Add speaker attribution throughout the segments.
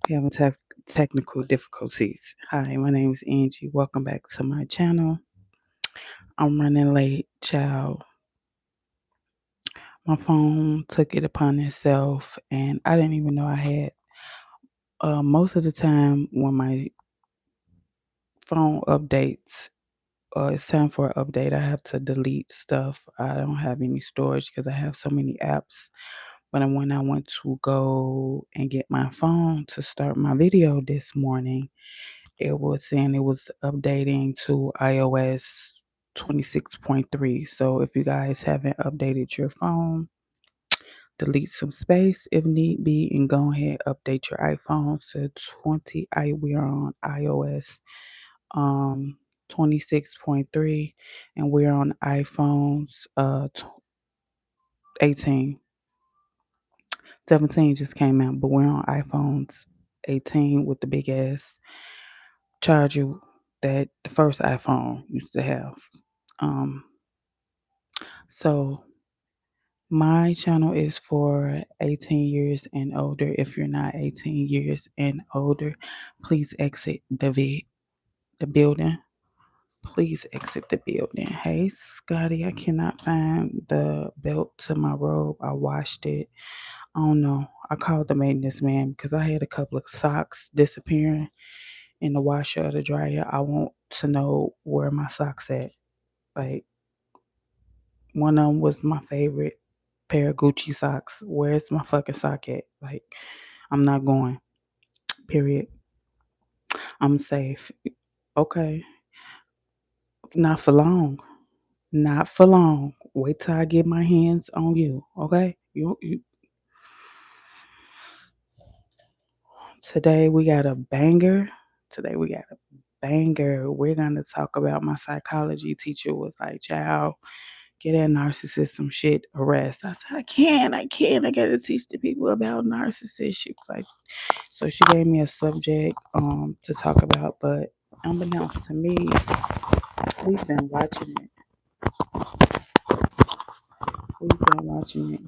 Speaker 1: Having technical difficulties. Hi, my name is Angie. Welcome back to my channel. I'm running late, child. My phone took it upon itself, and I didn't even know I had. Most of the time, when my phone updates, it's time for an update, I have to delete stuff. I don't have any storage because I have so many apps. But when I went to go and get my phone to start my video this morning, it was saying it was updating to iOS 26.3. So if you guys haven't updated your phone, delete some space if need be, and go ahead update your iPhones to 20. We are on iOS 26.3, and we're on iPhones 18. 17 just came out, but we're on iPhones 18 with the big ass charger that the first iPhone used to have. Um, so my channel is for 18 years and older. If you're not 18 years and older, please exit the building. Please exit the building. Hey, Scotty, I cannot find the belt to my robe. I washed it. I don't know. I called the maintenance man because I had a couple of socks disappearing in the washer or the dryer. I want to know where my socks at. Like, one of them was my favorite pair of Gucci socks. Where's my fucking sock at? Like, I'm not going. Period. I'm safe. Okay. Not for long. Not for long. Wait till I get my hands on you. Okay? You Today we got a banger. Today we got a banger. We're gonna talk about my psychology teacher was like, child, get that narcissism shit arrest. I said, I gotta teach the people about narcissists. She was like, so she gave me a subject to talk about, but unbeknownst to me, we've been watching it. We've been watching it.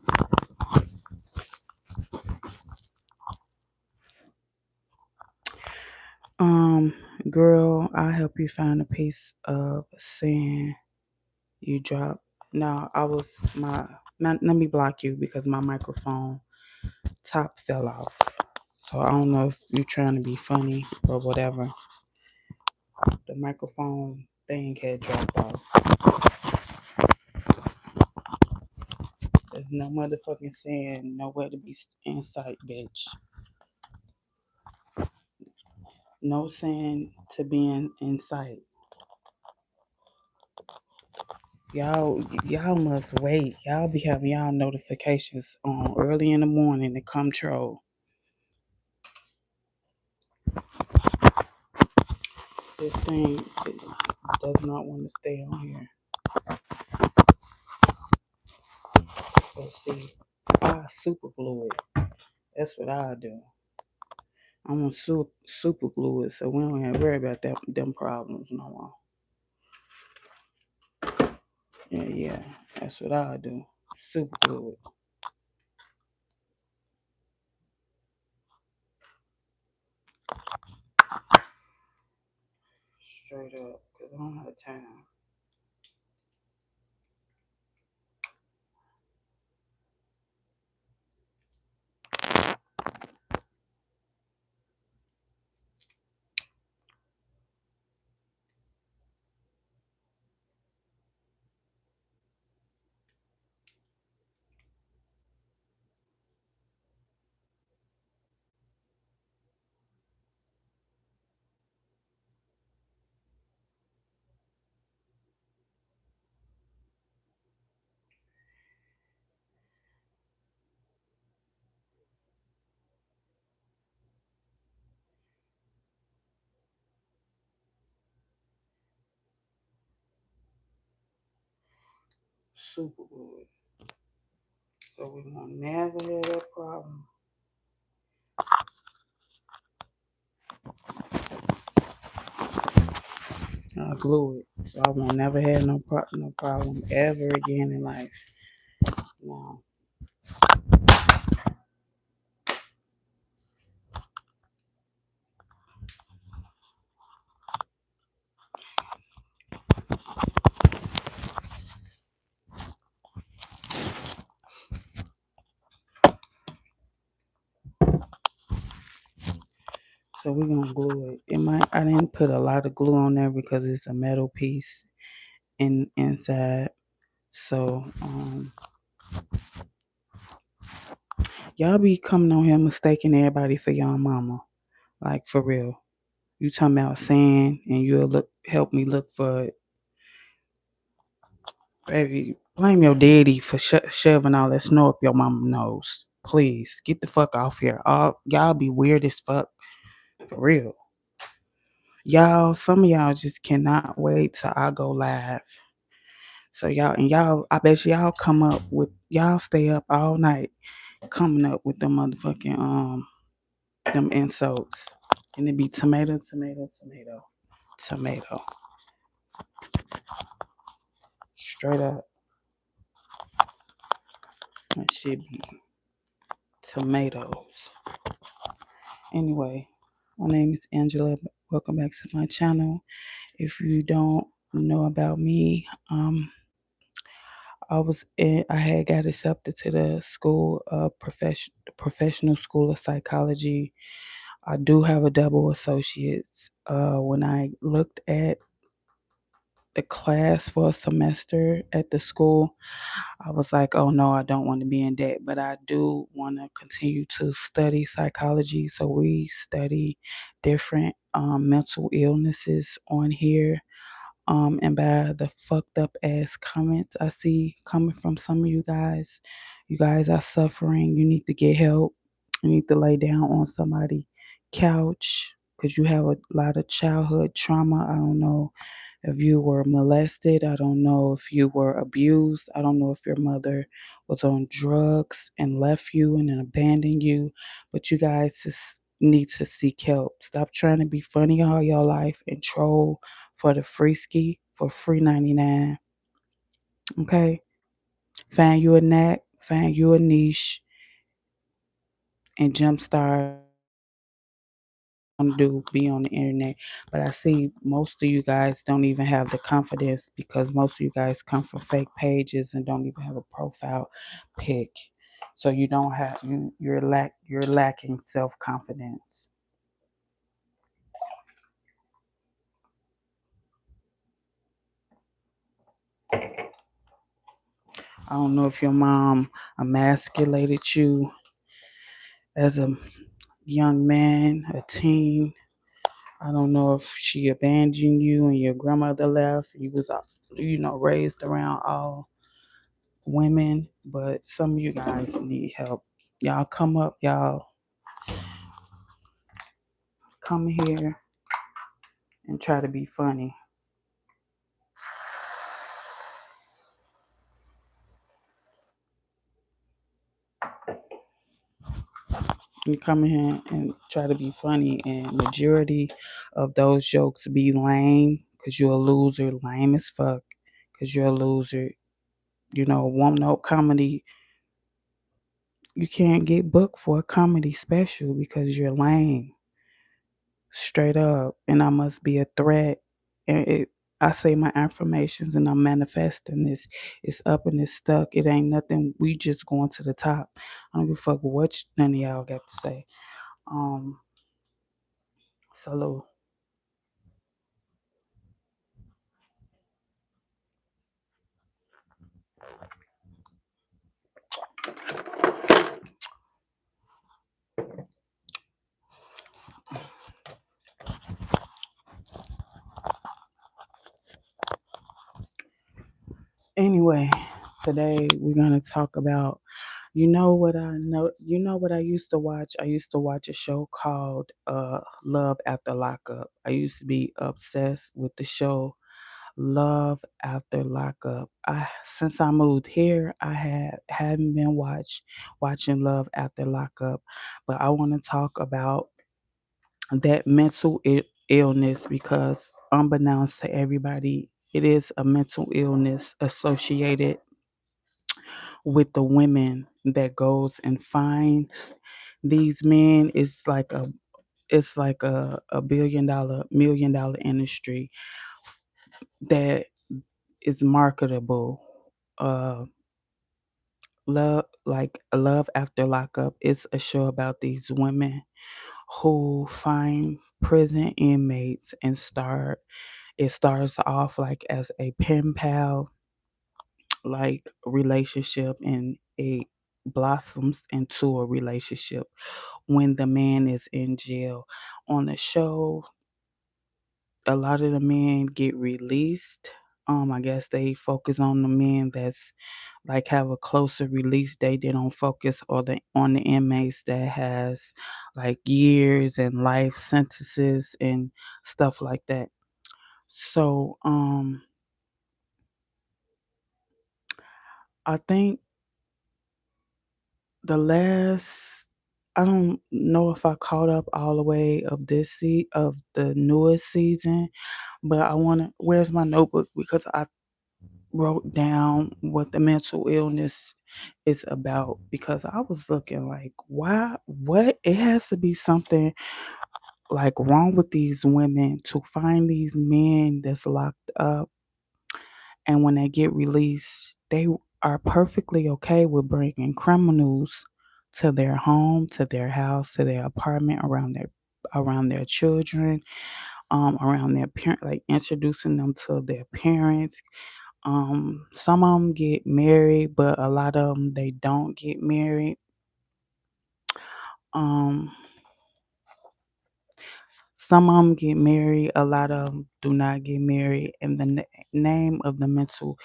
Speaker 1: Um, Girl, I'll help you find a piece of sand you dropped. No, I was let me block you because my microphone top fell off. So I don't know if you're trying to be funny or whatever. The microphone thing had dropped off. There's no motherfucking saying nowhere to be in sight, bitch. No saying to be in sight. Y'all must wait. Y'all be having y'all notifications on early in the morning to come troll. This thing does not want to stay on here. Let's see. I super glue it. That's what I do. I'm gonna super glue it so we don't have to worry about them problems no more. Yeah, that's what I do. Super glue it. Straight up, because I don't have time. Super glue it. So we won't never have that problem. I glue it. So I won't never have no problem ever again in life. No. So we're gonna glue it. I didn't put a lot of glue on there because it's a metal piece inside. So y'all be coming on here mistaking everybody for y'all mama. Like for real. You talking about sand and you'll help me look for it. Baby, blame your daddy for shoving all that snow up your mama nose. Please get the fuck off here. Y'all be weird as fuck. For real. Y'all, some of y'all just cannot wait till I go live. So I bet y'all y'all stay up all night coming up with them motherfucking them insults. And it be tomato, tomato, tomato, tomato. Straight up. That shit be tomatoes. Anyway, my name is Angela. Welcome back to my channel. If you don't know about me, I had got accepted to the school of professional school of psychology. I do have a double associates. When I looked at the class for a semester at the school, I was like, oh no, I don't want to be in debt, but I do want to continue to study psychology. So we study different mental illnesses on here. And by the fucked up ass comments I see coming from some of you guys are suffering. You need to get help. You need to lay down on somebody's couch because you have a lot of childhood trauma. I don't know if you were molested. I don't know if you were abused. I don't know if your mother was on drugs and left you and then abandoned you. But you guys just need to seek help. Stop trying to be funny all your life and troll for the free ski for free 99. Okay? Find you a knack, find you a niche, and jumpstart do be on the internet. But I see most of you guys don't even have the confidence because most of you guys come from fake pages and don't even have a profile pic. So you don't have you're lacking self-confidence. I don't know if your mom emasculated you as a young man, a teen. I don't know if she abandoned you and your grandmother left. You was, raised around all women, but some of you guys need help. Y'all come up, y'all come here and try to be funny. You come in here and try to be funny, and majority of those jokes be lame because you're a loser, lame as fuck because you're a loser. One note comedy, you can't get booked for a comedy special because you're lame. Straight up. And I must be a threat. And I say my affirmations and I'm manifesting this. It's up and it's stuck. It ain't nothing. We just going to the top. I don't give a fuck what none of y'all got to say. Um, Salute. Anyway, today we're gonna talk about what I used to watch? I used to watch a show called Love After Lockup. I used to be obsessed with the show Love After Lockup. I Since I moved here, I haven't been watching Love After Lockup, but I want to talk about that mental illness because unbeknownst to everybody, it is a mental illness associated with the women that goes and finds these men. It's like a million dollar industry that is marketable. Uh Love After Lockup is a show about these women who find prison inmates and start it starts off like as a pen pal like relationship, and it blossoms into a relationship when the man is in jail. On the show, a lot of the men get released. I guess they focus on the men that's like have a closer release date. They don't focus on the inmates that has like years and life sentences and stuff like that. So I think the last I don't know if I caught up all the way of the newest season, but I wanna where's my notebook because I wrote down what the mental illness is about because I was looking like, why? What? It has to be something like wrong with these women to find these men that's locked up, and when they get released, they are perfectly okay with bringing criminals to their home, to their house, to their apartment, around their children, around their parent, like introducing them to their parents. Some of them get married, but a lot of them they don't get married. Um, some of them get married, a lot of them do not get married, and the name of the mental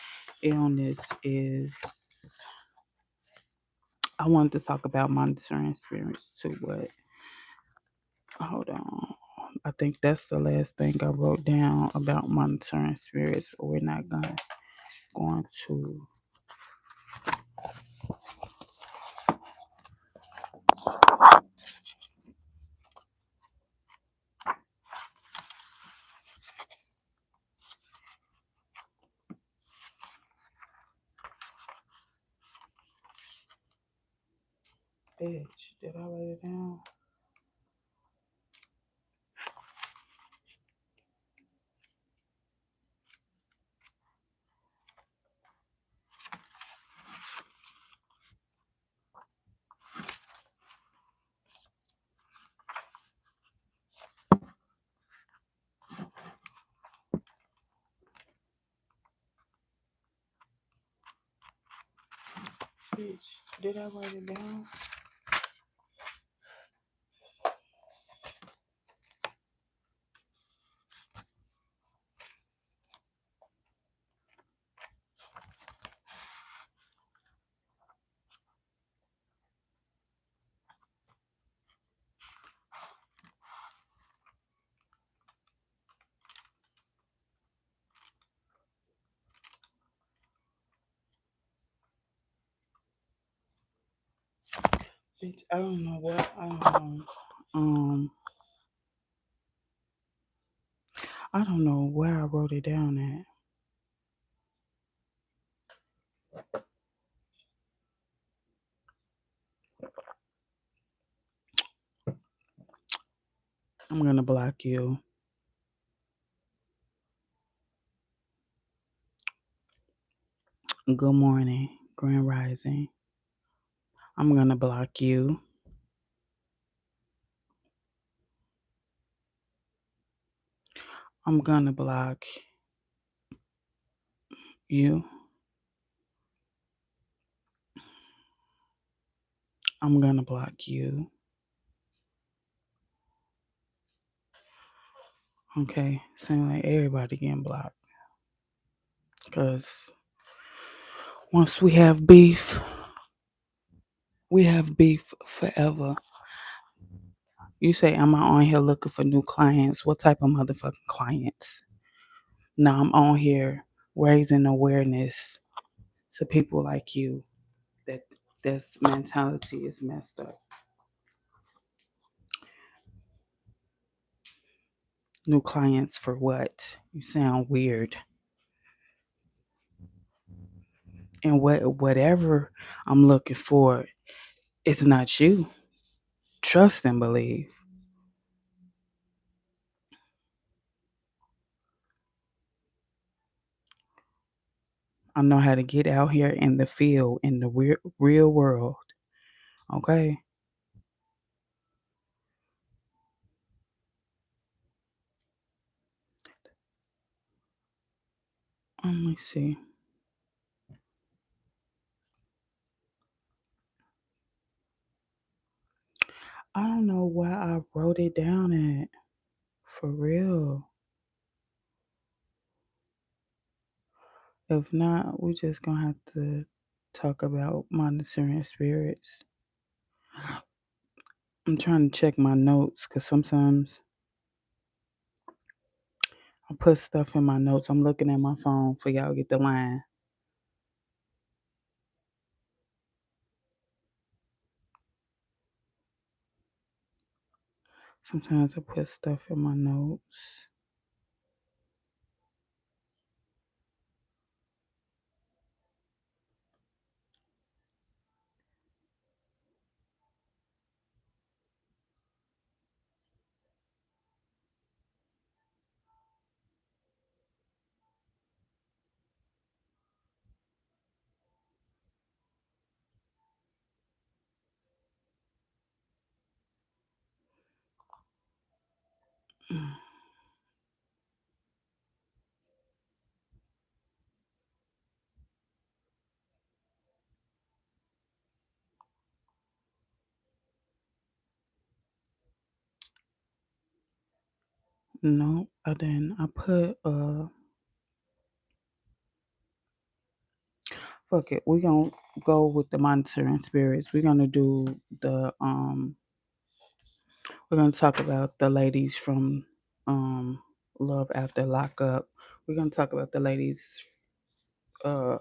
Speaker 1: illness is. I wanted to talk about monitoring spirits too, but hold on. I think that's the last thing I wrote down about monitoring spirits, but we're not going to. Bitch, did I write it down? Bitch, did I write it down? Bitch, I don't know what. I don't know where I wrote it down at. I'm gonna block you. Good morning, Grand Rising. I'm gonna block you. I'm gonna block you. I'm gonna block you. Okay, seems like everybody getting blocked. Cause once we have beef forever. You say, am I on here looking for new clients? What type of motherfucking clients? No, I'm on here raising awareness to people like you that this mentality is messed up. New clients for what? You sound weird. And whatever I'm looking for, it's not you. Trust and believe. I know how to get out here in the field, in the real world. Okay? Let me see. I don't know why I wrote it down at. For real. If not, we just gonna have to talk about monitoring spirits. I'm trying to check my notes because sometimes I put stuff in my notes. I'm looking at my phone for y'all get the line. Sometimes I put stuff in my notes. No, I didn't. I put fuck it. We gonna go with the monitoring spirits. We're gonna do the we're gonna talk about the ladies from um Love After Lockup. We're gonna talk about the ladies uh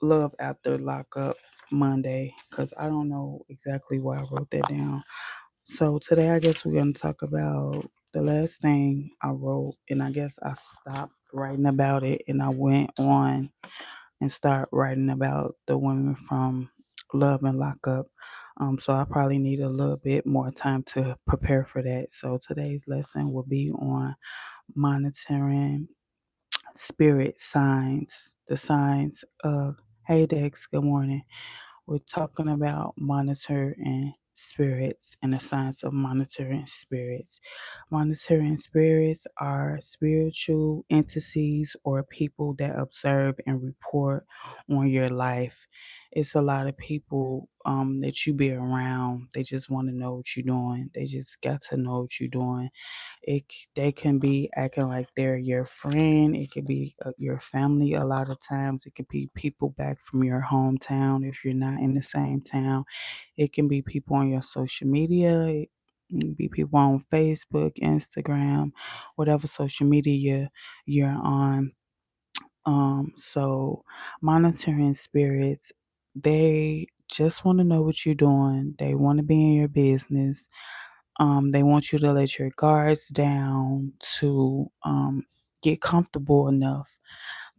Speaker 1: Love After Lockup Monday because I don't know exactly why I wrote that down. So today I guess we're gonna talk about the last thing I wrote, and I guess I stopped writing about it and I went on and start writing about the women from Love and Lockup. So I probably need a little bit more time to prepare for that. So today's lesson will be on monitoring spirit signs, the signs of, hey Dex, good morning. We're talking about monitoring spirits and the science of monitoring spirits. Monitoring spirits are spiritual entities or people that observe and report on your life. It's a lot of people that you be around. They just want to know what you're doing. They just got to know what you're doing. They can be acting like they're your friend. It could be your family. A lot of times, it could be people back from your hometown if you're not in the same town. It can be people on your social media. It can be people on Facebook, Instagram, whatever social media you're on. So monitoring spirits, they just want to know what you're doing. They want to be in your business. They want you to let your guards down to get comfortable enough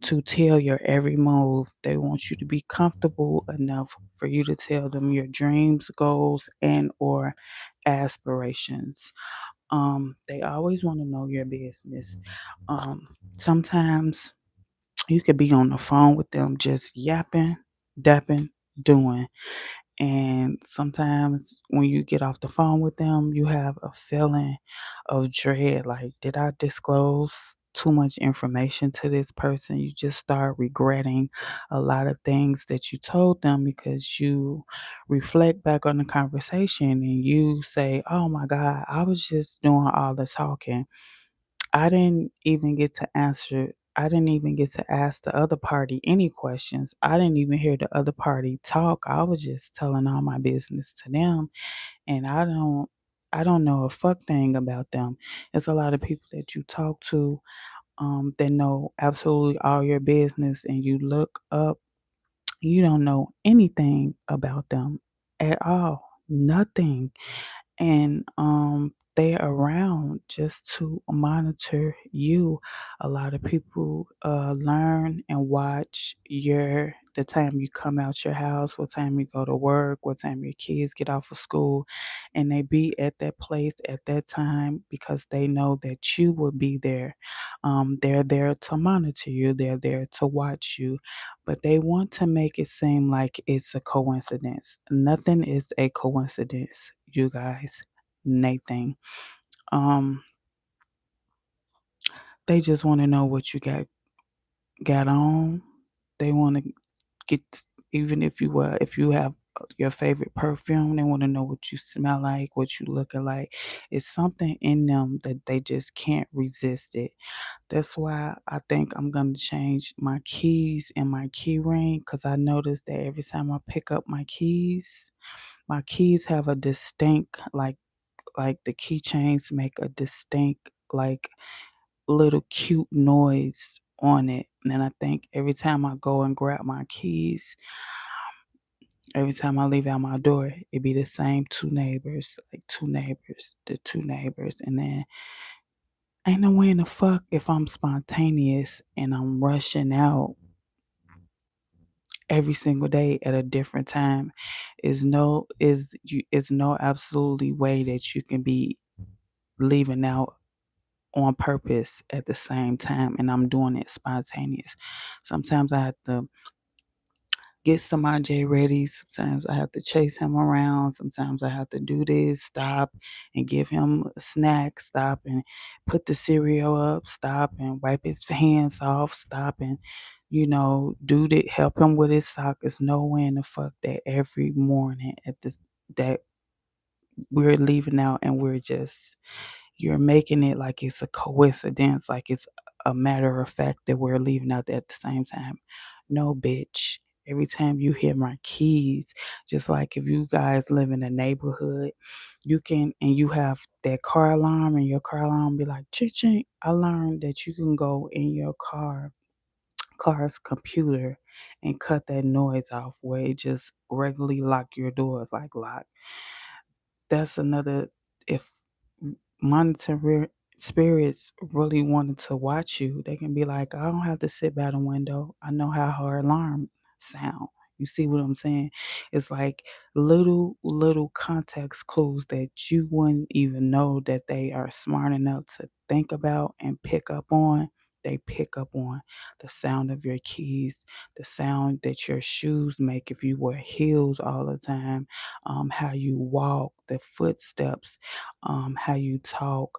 Speaker 1: to tell your every move. They want you to be comfortable enough for you to tell them your dreams, goals, and or aspirations. They always want to know your business. Sometimes you could be on the phone with them just yapping, dapping, doing. And sometimes when you get off the phone with them, you have a feeling of dread like, did I disclose too much information to this person? You just start regretting a lot of things that you told them because you reflect back on the conversation and you say, oh my God, I was just doing all the talking. I didn't even get to answer. I didn't even get to ask the other party any questions. I didn't even hear the other party talk. I was just telling all my business to them, and I don't know a fuck thing about them. It's a lot of people that you talk to that know absolutely all your business, and you look up, you don't know anything about them at all. Nothing. And they're around just to monitor you. A lot of people learn and watch the time you come out your house, what time you go to work, what time your kids get off of school, and they be at that place at that time because they know that you will be there. They're there to monitor you, they're there to watch you, but they want to make it seem like it's a coincidence. Nothing is a coincidence, you guys. Nathan. Um, they just want to know what you got. got on, they wanna get even if you have your favorite perfume, they wanna know what you smell like, what you looking like. It's something in them that they just can't resist it. That's why I think I'm gonna change my keys and my key ring because I noticed that every time I pick up my keys have a distinct like the keychains make a distinct like little cute noise on it. And I think every time I go and grab my keys, every time I leave out my door, it be the same two neighbors, like the two neighbors. And then ain't no way in the fuck if I'm spontaneous and I'm rushing out every single day at a different time is no absolutely way that you can be leaving out on purpose at the same time and I'm doing it spontaneous. Sometimes I have to get somebody ready. Sometimes I have to chase him around. Sometimes I have to do this, stop and give him a snack, stop and put the cereal up, stop and wipe his hands off, stop and, help him with his sock. It's no way in the fuck that every morning that we're leaving out and you're making it like it's a coincidence, like it's a matter of fact that we're leaving out at the same time. No, bitch. Every time you hear my keys, just like if you guys live in a neighborhood, and you have that car alarm, and your car alarm be like, ching, ching. I learned that you can go in your car's computer and cut that noise off where it just regularly lock your doors like lock. That's another if monitoring spirits really wanted to watch you, they can be like, I don't have to sit by the window. I know how her alarm sound. You see what I'm saying? It's like little context clues that you wouldn't even know that they are smart enough to think about and pick up on. They pick up on the sound of your keys, the sound that your shoes make if you wear heels all the time, how you walk, the footsteps, how you talk,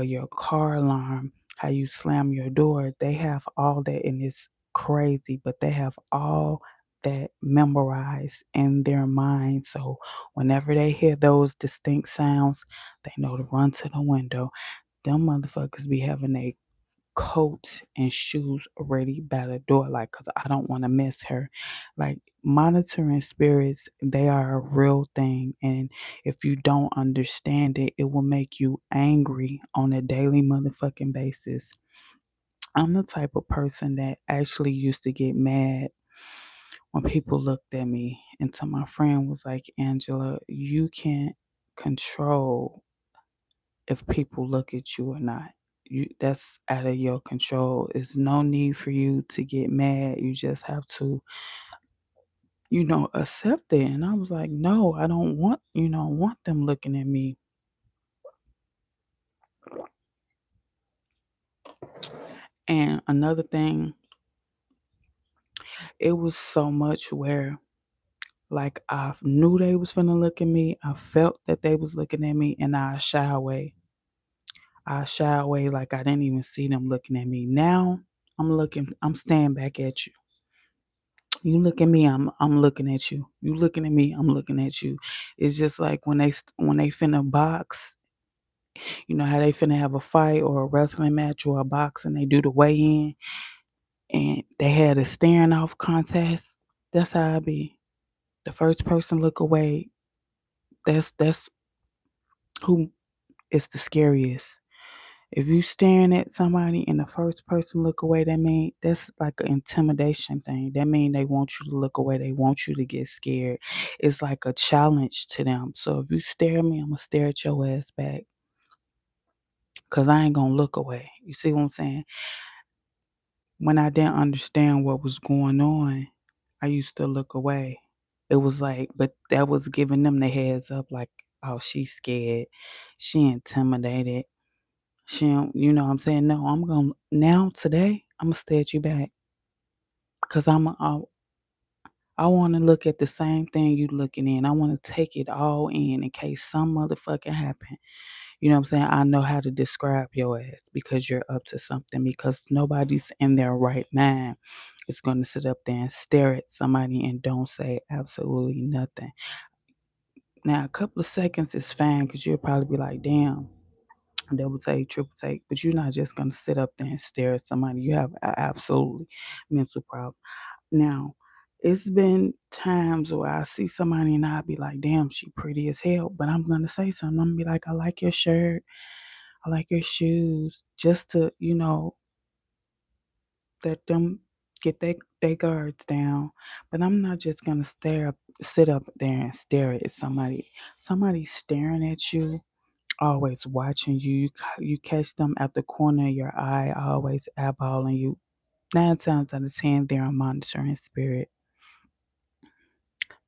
Speaker 1: your car alarm, how you slam your door. They have all that, and it's crazy, but they have all that memorized in their mind. So whenever they hear those distinct sounds, they know to run to the window. Them motherfuckers be having a coat and shoes ready by the door, like, cause I don't want to miss her. Like, monitoring spirits, they are a real thing. And if you don't understand it, it will make you angry on a daily motherfucking basis. I'm the type of person that actually used to get mad when people looked at me. Until my friend was like, Angela, you can't control if people look at you or not. That's out of your control. It's no need for you to get mad. You just have to, accept it. And I was like, no, I don't want them looking at me. And another thing, it was so much where like I knew they was finna look at me. I felt that they was looking at me and I shy away. I shy away like I didn't even see them looking at me. Now I'm staring back at you. You look at me, I'm looking at you. You looking at me, I'm looking at you. It's just like when they finna box, how they finna have a fight or a wrestling match or a box and they do the weigh in and they had a staring off contest. That's how I be. The first person look away, that's who is the scariest. If you staring at somebody and the first person look away, that mean that's like an intimidation thing. That mean they want you to look away. They want you to get scared. It's like a challenge to them. So if you stare at me, I'm gonna stare at your ass back. Cause I ain't gonna look away. You see what I'm saying? When I didn't understand what was going on, I used to look away. It was like, but that was giving them the heads up, like, oh, she's scared. She intimidated. She don't, you know what I'm saying? No, I'm gonna now today, I'm gonna stare at you back because I want to look at the same thing you looking in. I want to take it all in case some motherfucking happen. You know what I'm saying? I know how to describe your ass because you're up to something, because nobody's in their right mind is going to sit up there and stare at somebody and don't say absolutely nothing. Now, a couple of seconds is fine because you'll probably be like, damn, double take, triple take, but you're not just going to sit up there and stare at somebody. You have absolutely mental problem. Now, it's been times where I see somebody and I'll be like, damn, she pretty as hell. But I'm gonna say something. I'm gonna be like, I like your shirt, I like your shoes, just to, let them get their guards down. But I'm not just gonna sit up there and stare at somebody. Somebody staring at you, always watching you. You catch them at the corner of your eye, always eyeballing you. 9 times out of 10, they're a monitoring spirit.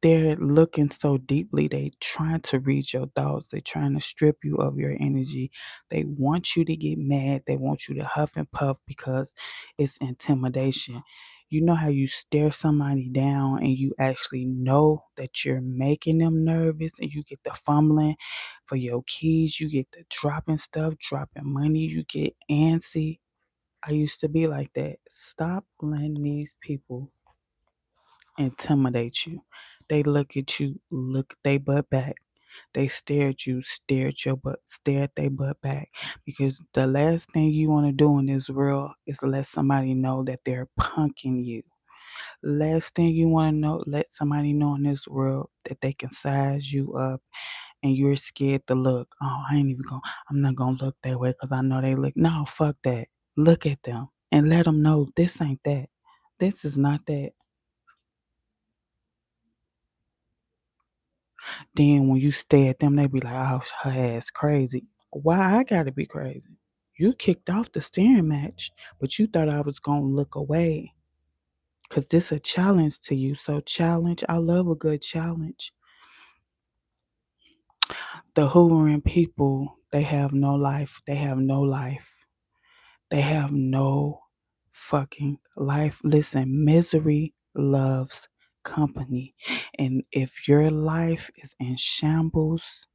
Speaker 1: They're looking so deeply. They trying to read your thoughts. They're trying to strip you of your energy. They want you to get mad. They want you to huff and puff because it's intimidation. You know how you stare somebody down and you actually know that you're making them nervous, and you get the fumbling for your keys, you get the dropping stuff, dropping money, you get antsy. I used to be like that. Stop letting these people intimidate you. They look at you, look they butt back. They stare at you, stare at your butt, stare at their butt back. Because the last thing you want to do in this world is let somebody know that they're punking you. Last thing you want to know, let somebody know in this world that they can size you up and you're scared to look. Oh, I'm not gonna look that way because I know they look. No, fuck that. Look at them and let them know this ain't that. This is not that. Then when you stare at them, they be like, "Oh, her ass crazy." Why I gotta be crazy? You kicked off the staring match, but you thought I was gonna look away. Cause this a challenge to you. So challenge. I love a good challenge. The hoovering people, they have no life. They have no life. They have no fucking life. Listen, misery loves company. And if your life is in shambles,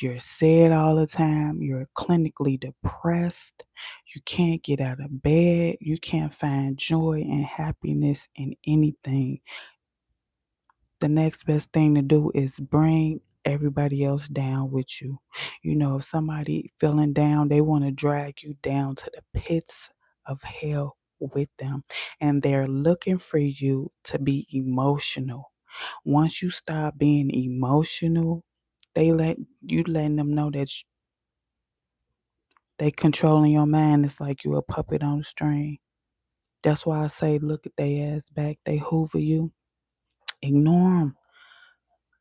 Speaker 1: you're sad all the time. You're clinically depressed. You can't get out of bed. You can't find joy and happiness in anything. The next best thing to do is bring everybody else down with you. If somebody feeling down, they want to drag you down to the pits of hell with them. And they're looking for you to be emotional. Once you stop being emotional, letting them know that they controlling your mind. It's like you a puppet on a string. That's why I say look at their ass back. They hoover you. Ignore them.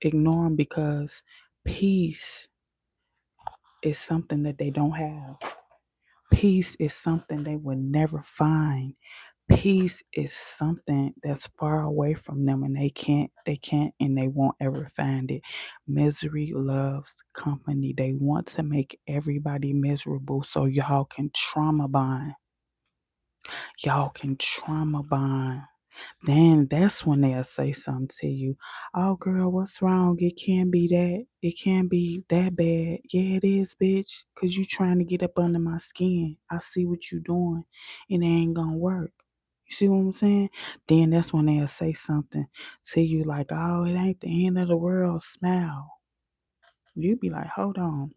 Speaker 1: Ignore them because peace is something that they don't have. Peace is something they will never find. Peace is something that's far away from them, and they can't and they won't ever find it. Misery loves company. They want to make everybody miserable so y'all can trauma bond. Y'all can trauma bond. Then that's when they'll say something to you. Oh, girl, what's wrong? It can't be that. It can't be that bad. Yeah, it is, bitch. Because you trying to get up under my skin. I see what you doing, and it ain't going to work. You see what I'm saying? Then that's when they'll say something to you like, oh, it ain't the end of the world. Smile. You be like, hold on.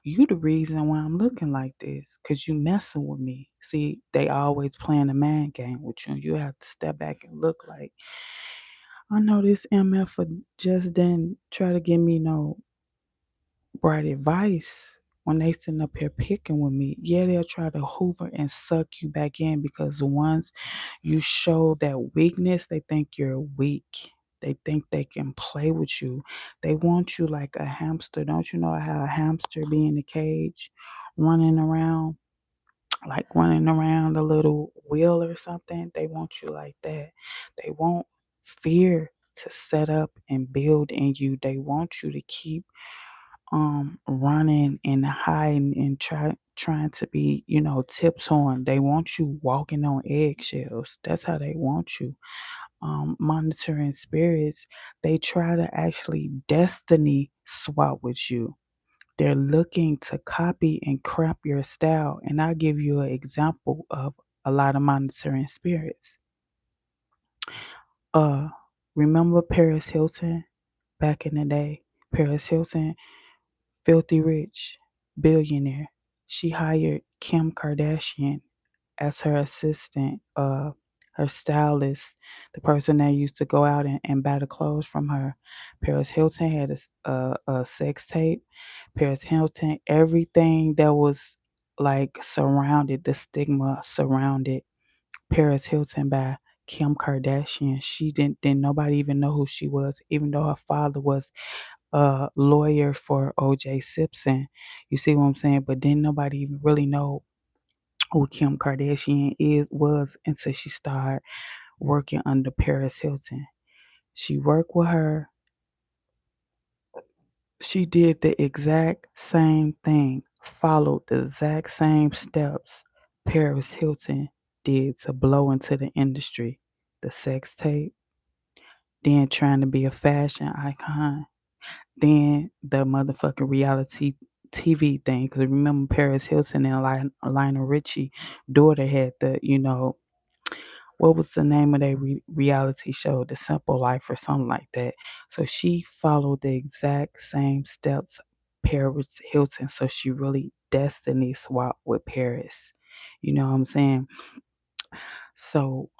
Speaker 1: You the reason why I'm looking like this, cause you messing with me. See, they always playing a mind game with you. You have to step back and look like, I know this MF just didn't try to give me no bright advice when they sitting up here picking with me. Yeah, they'll try to hoover and suck you back in because once you show that weakness, they think you're weak. They think they can play with you. They want you like a hamster. Don't you know how a hamster be in the cage running around, like running around a little wheel or something? They want you like that. They want fear to set up and build in you. They want you to keep running and hiding and trying to be, tiptoeing. They want you walking on eggshells. That's how they want you. Monitoring spirits, they try to actually destiny swap with you. They're looking to copy and cramp your style. And I'll give you an example of a lot of monitoring spirits. Uh, Remember Paris Hilton back in the day? Paris Hilton, filthy rich, billionaire. She hired Kim Kardashian as her assistant, her stylist, the person that used to go out and buy the clothes from her. Paris Hilton had a sex tape. Paris Hilton, everything that was like surrounded, the stigma surrounded Paris Hilton by Kim Kardashian. She didn't nobody even know who she was, even though her father was a lawyer for O.J. Simpson. You see what I'm saying? But didn't nobody even really know who Kim Kardashian was until she started working under Paris Hilton. She worked with her. She did the exact same thing, followed the exact same steps Paris Hilton did to blow into the industry. The sex tape, then trying to be a fashion icon, then the motherfucking reality TV thing. Because remember, Paris Hilton and Lionel Richie daughter had what was the name of that reality show, The Simple Life or something like that. So she followed the exact same steps Paris Hilton. So she really destiny swapped with Paris. You know what I'm saying? So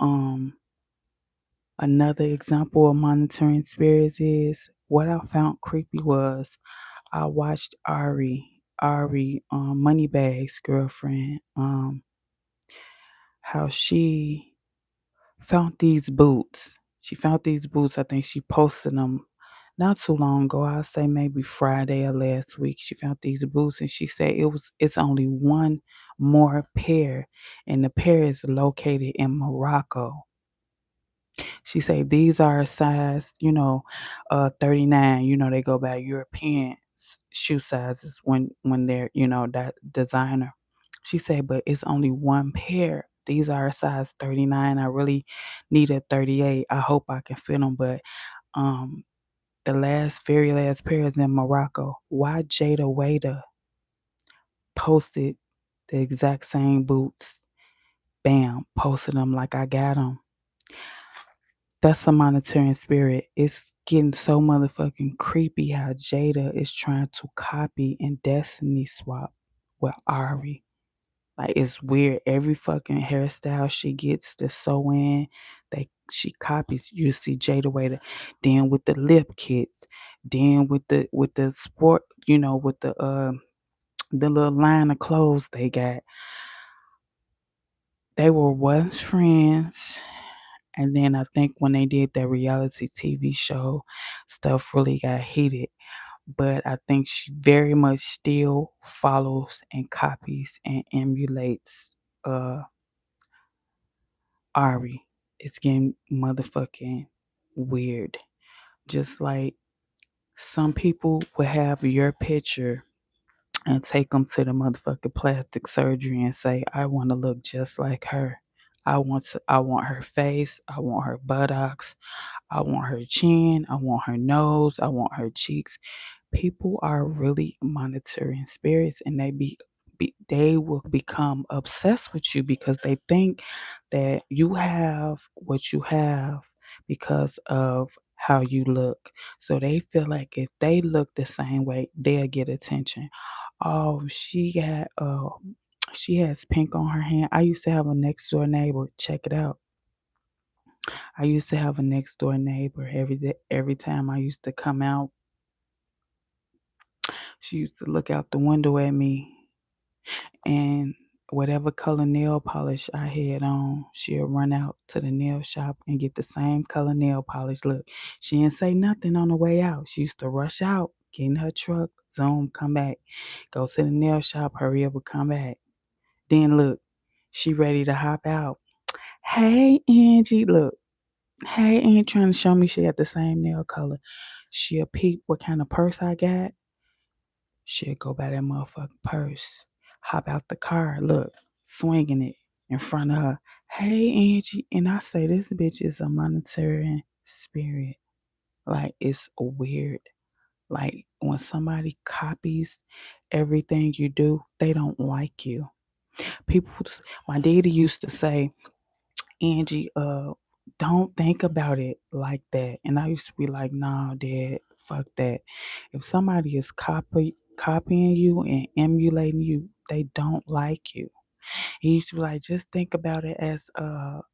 Speaker 1: another example of monitoring spirits is what I found creepy was I watched Ari, Moneybags girlfriend, how she found these boots. She found these boots. I think she posted them not too long ago. I'll say maybe Friday or last week. She found these boots and she said it's only one more pair, and the pair is located in Morocco. She said these are a size, 39. They go by European shoe sizes when they're, that designer. She said, but it's only one pair. These are a size 39. I really need a 38. I hope I can fit them, but um, the very last pair is in Morocco. Why Jada Waiter posted the exact same boots? Bam, posted them like I got them. That's a monitoring spirit. It's getting so motherfucking creepy how Jada is trying to copy and destiny swap with Ari. Like it's weird. Every fucking hairstyle she gets to sew in, she copies. You see Jada Waiter, then with the lip kits, then with the sport, with the little line of clothes they got. They were once friends. And then I think when they did that reality TV show, stuff really got heated. But I think she very much still follows and copies and emulates Ari. It's getting motherfucking weird. Just like some people will have your picture and take them to the motherfucking plastic surgery and say, I want to look just like her. I want her face. I want her buttocks. I want her chin. I want her nose. I want her cheeks. People are really monitoring spirits, and they will become obsessed with you because they think that you have what you have because of how you look. So they feel like if they look the same way, they'll get attention. Oh, she has pink on her hand. I used to have a next door neighbor. Check it out. I used to have a next door neighbor. Every time I used to come out, she used to look out the window at me, and whatever color nail polish I had on, she'll run out to the nail shop and get the same color nail polish. Look, she didn't say nothing on the way out. She used to rush out, get in her truck, zoom, come back, go to the nail shop, hurry up and come back. Then look, she ready to hop out. Hey Angie, look. Hey, ain't trying to show me she got the same nail color. She'll peep what kind of purse I got. She'll go by that motherfucking purse. Hop out the car, look, swinging it in front of her. Hey, Angie. And I say, this bitch is a monitoring spirit. Like, it's weird. Like when somebody copies everything you do, they don't like you. My daddy used to say, Angie, don't think about it like that. And I used to be like, nah, dad, fuck that. If somebody is copying you and emulating you, they don't like you. He used to be like, just think about it as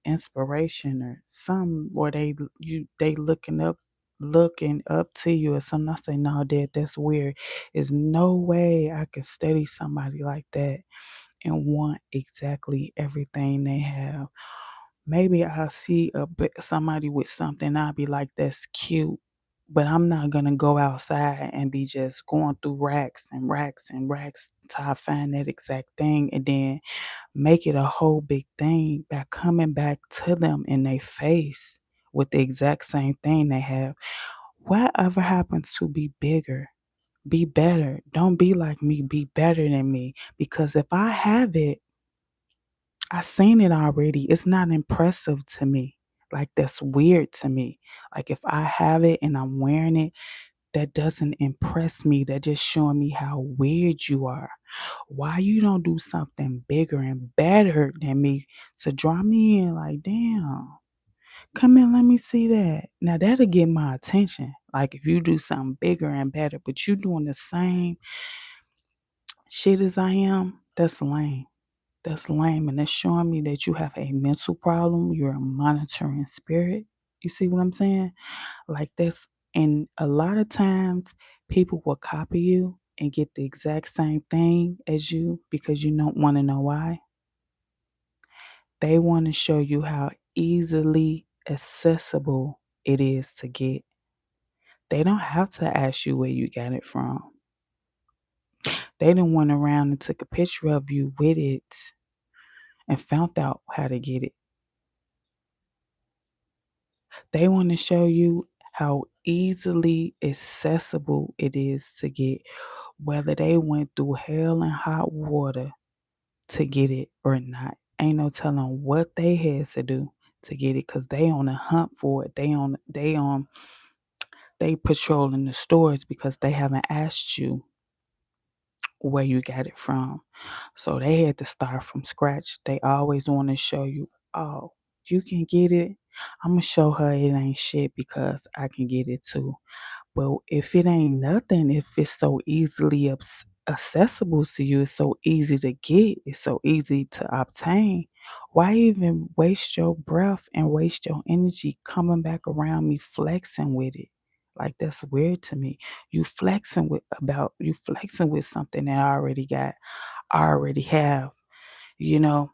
Speaker 1: inspiration or some where they looking up to you or something. I say, no, dad, that's weird. There's no way I can study somebody like that and want exactly everything they have. Maybe I'll see somebody with something, I'll be like, "That's cute," but I'm not gonna go outside and be just going through racks and racks and racks till I find that exact thing, and then make it a whole big thing by coming back to them in their face with the exact same thing they have. Whatever happens to be bigger, be better. Don't be like me, be better than me, because if I have it, I seen it already. It's not impressive to me. Like that's weird to me. Like if I have it and I'm wearing it, that doesn't impress me. That just showing me how weird you are. Why you don't do something bigger and better than me to draw me in? Like, damn, come in, let me see that. Now that'll get my attention. Like if you do something bigger and better, but you doing the same shit as I am, that's lame. That's lame, and that's showing me that you have a mental problem. You're a monitoring spirit. You see what I'm saying? Like this, and a lot of times people will copy you and get the exact same thing as you because you don't want to know why. They want to show you how easily accessible it is to get. They don't have to ask you where you got it from. They done went around and took a picture of you with it and found out how to get it. They want to show you how easily accessible it is to get, whether they went through hell and hot water to get it or not. Ain't no telling what they had to do to get it because they on a hunt for it. They patrolling the stores because they haven't asked you where you got it from. So they had to start from scratch. They always want to show you, oh, you can get it. I'm gonna show her it ain't shit because I can get it too. But if it ain't nothing, if it's so easily accessible to you, it's so easy to get, it's so easy to obtain, why even waste your breath and waste your energy coming back around me flexing with it? Like that's weird to me. You flexing with something that I already have, you know?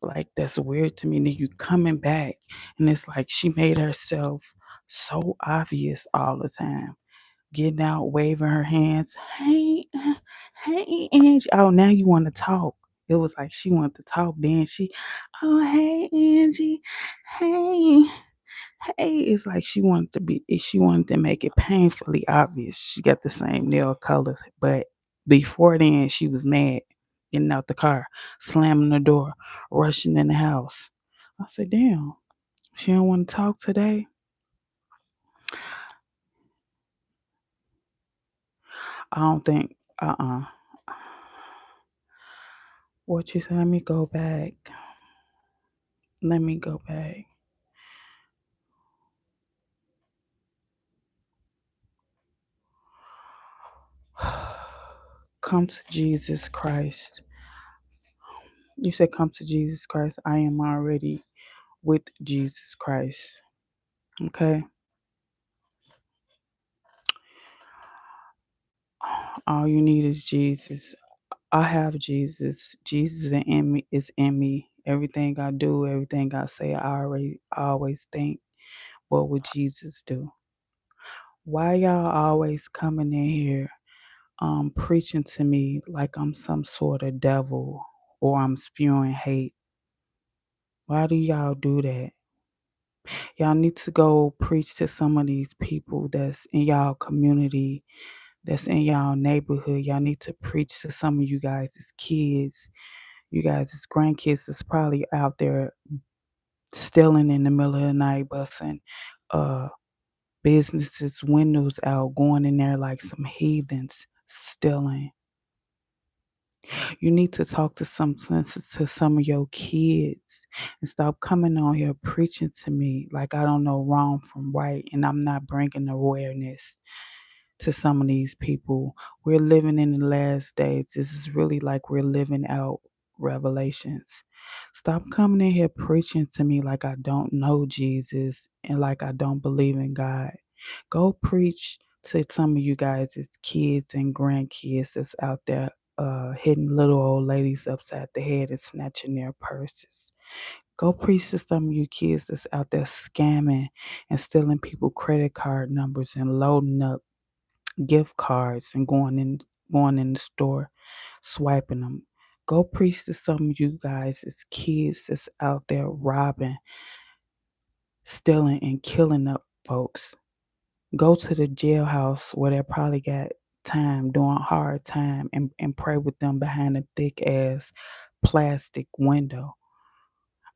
Speaker 1: Like that's weird to me. And then you coming back and it's like she made herself so obvious all the time getting out, waving her hands. Hey, hey, Angie. Oh, now you want to talk. It was like she wanted to talk. Then oh, hey, Angie. Hey, hey. It's like she wanted to make it painfully obvious. She got the same nail colors. But before then, she was mad, getting out the car, slamming the door, rushing in the house. I said, damn, she don't want to talk today. I don't think, What you say? Let me go back. Let me go back. Come to Jesus Christ. You said, come to Jesus Christ. I am already with Jesus Christ. Okay? All you need is Jesus. I have Jesus. Jesus is in me. Everything I do, everything I say, I always think, what would Jesus do? Why y'all always coming in here preaching to me like I'm some sort of devil or I'm spewing hate? Why do y'all do that? Y'all need to go preach to some of these people that's in y'all community, that's in y'all neighborhood. Y'all need to preach to some of you guys as kids, you guys as grandkids that's probably out there stealing in the middle of the night, busting uh businesses' windows out, going in there like some heathens, stealing. You need to talk to some sense to some of your kids and stop coming on here preaching to me like I don't know wrong from right and I'm not bringing awareness to some of these people. We're living in the last days. This is really like we're living out revelations. Stop coming in here preaching to me like I don't know Jesus and like I don't believe in God. Go preach to some of you guys as kids and grandkids that's out there hitting little old ladies upside the head and snatching their purses. Go preach to some of you kids that's out there scamming and stealing people credit card numbers and loading up gift cards and going in the store, swiping them. Go preach to some of you guys as kids that's out there robbing, stealing, and killing up folks. Go to the jailhouse where they probably got time doing hard time and pray with them behind a thick ass plastic window.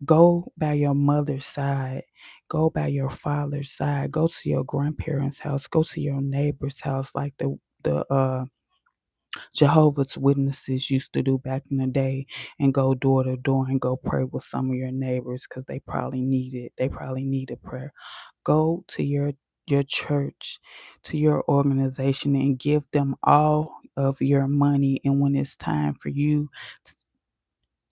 Speaker 1: Go by your mother's side. Go by your father's side. Go to your grandparents' house. Go to your neighbor's house like the Jehovah's Witnesses used to do back in the day, and go door to door and go pray with some of your neighbors because they probably need it. They probably need a prayer. Go to your church, to your organization, and give them all of your money. And when it's time for you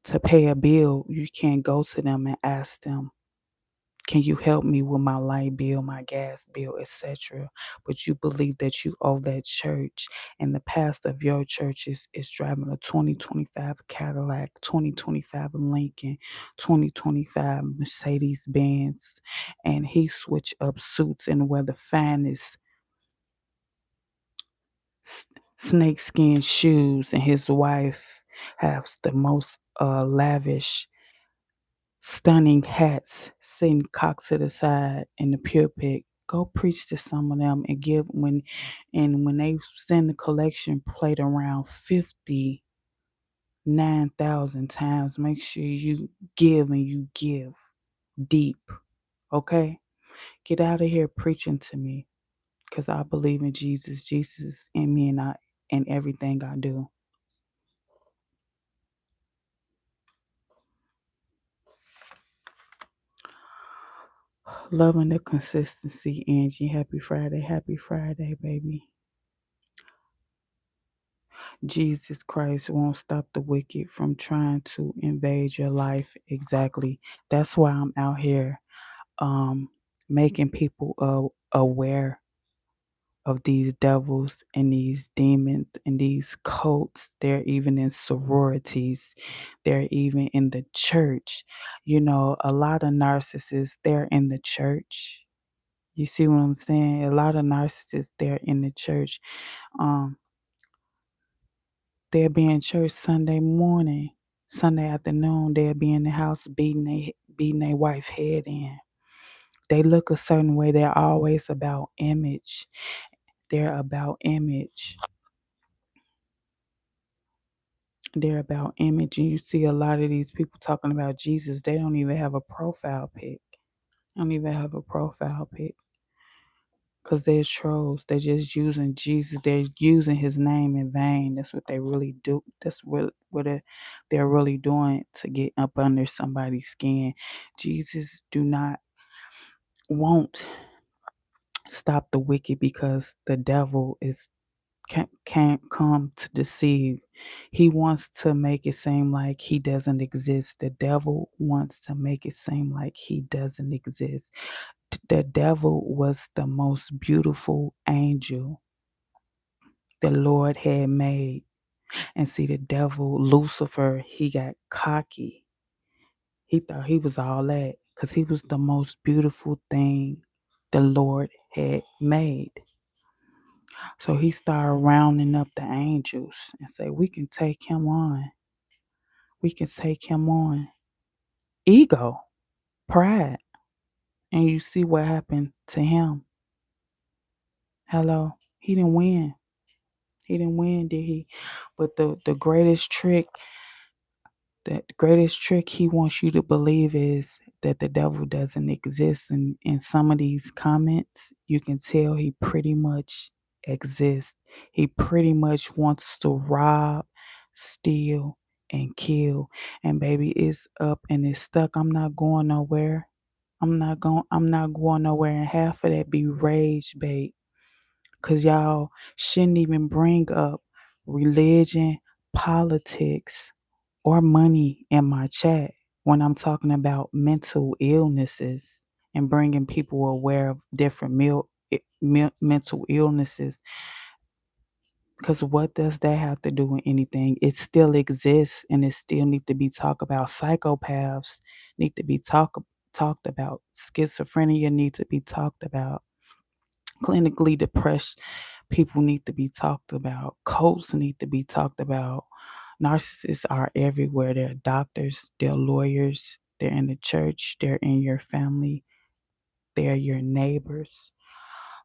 Speaker 1: to pay a bill, you can't go to them and ask them, can you help me with my light bill, my gas bill, etc.? But you believe that you owe that church, and the pastor of your church is driving a 2025 Cadillac, 2025 Lincoln, 2025 Mercedes Benz, and he switch up suits and wear the finest snakeskin shoes, and his wife has the most lavish stunning hats sitting cocked to the side in the pulpit. Go preach to some of them and give when they send the collection plate around 59,000 times. Make sure you give and you give deep. Okay? Get out of here preaching to me. Because I believe in Jesus. Jesus is in me and everything I do. Loving the consistency, Angie. Happy Friday. Happy Friday, baby. Jesus Christ won't stop the wicked from trying to invade your life. Exactly. That's why I'm out here um, making people aware of these devils and these demons and these cults. They're even in sororities. They're even in the church. You know, a lot of narcissists, they're in the church. You see what I'm saying? A lot of narcissists, they're in the church. Um, They'll be in church Sunday morning, Sunday afternoon, they'll be in the house beating their wife head in. They look a certain way. They're always about image. They're about image. They're about image. And you see a lot of these people talking about Jesus, they don't even have a profile pic. Don't even have a profile pic. Because they're trolls. They're just using Jesus. They're using his name in vain. That's what they really do. That's what they're really doing to get up under somebody's skin. Jesus do not won't stop the wicked because the devil is can't come to deceive. He wants to make it seem like he doesn't exist. The devil wants to make it seem like he doesn't exist. The devil was the most beautiful angel the Lord had made. And see, the devil, Lucifer, he got cocky. He thought he was all that because he was the most beautiful thing the Lord had made. So he started rounding up the angels and say, we can take him on. We can take him on. Ego, pride. And you see what happened to him. Hello? He didn't win. He didn't win, did he? But the greatest trick he wants you to believe is that the devil doesn't exist. And in some of these comments, you can tell he pretty much exists. He pretty much wants to rob, steal, and kill. And baby, it's up and it's stuck. I'm not going nowhere. I'm not going nowhere. And half of that be rage bait. Cause y'all shouldn't even bring up religion, politics, or money in my chat when I'm talking about mental illnesses and bringing people aware of different mental illnesses. Because what does that have to do with anything? It still exists and it still need to be talked about. Psychopaths need to be talked about. Schizophrenia need to be talked about. Clinically depressed people need to be talked about. Cults need to be talked about. Narcissists are everywhere. They're doctors, they're lawyers, they're in the church, they're in your family, they're your neighbors.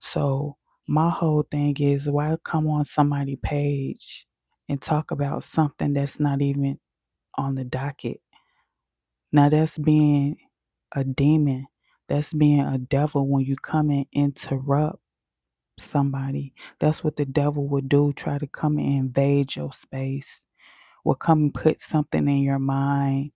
Speaker 1: So my whole thing is, why come on somebody's page and talk about something that's not even on the docket? Now that's being a demon. That's being a devil when you come and interrupt somebody. That's what the devil would do, try to come and invade your space, will come and put something in your mind,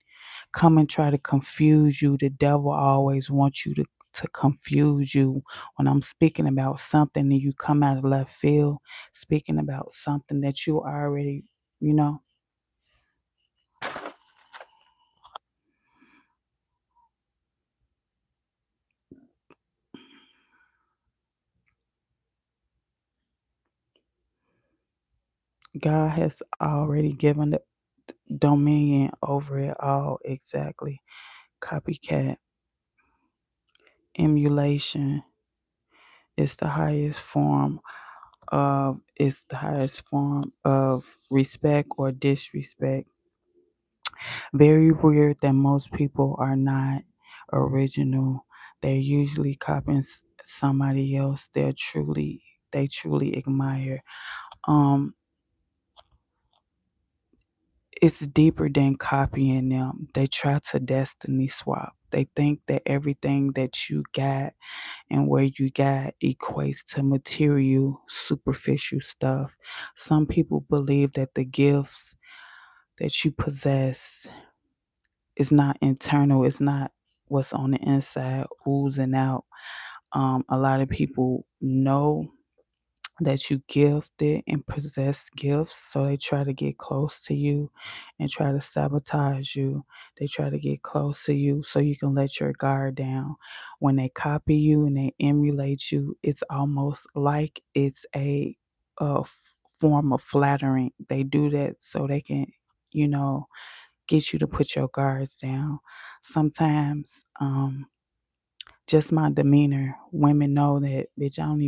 Speaker 1: come and try to confuse you. The devil always wants you to confuse you when I'm speaking about something and you come out of left field, speaking about something that you already, you know, God has already given the dominion over it all. Exactly. Copycat, emulation is the highest form of respect or disrespect. Very weird that most people are not original. They're usually copying somebody else they truly admire. Um, it's deeper than copying them. They try to destiny swap. They think that everything that you got and where you got equates to material, superficial stuff. Some people believe that the gifts that you possess is not internal, it's not what's on the inside oozing out. A lot of people know that you gifted and possess gifts, so they try to get close to you and try to sabotage you. They try to get close to you so you can let your guard down. When they copy you and they emulate you, it's almost like it's a form of flattering. They do that so they can, you know, get you to put your guards down. Sometimes, just my demeanor, women know that, bitch, I don't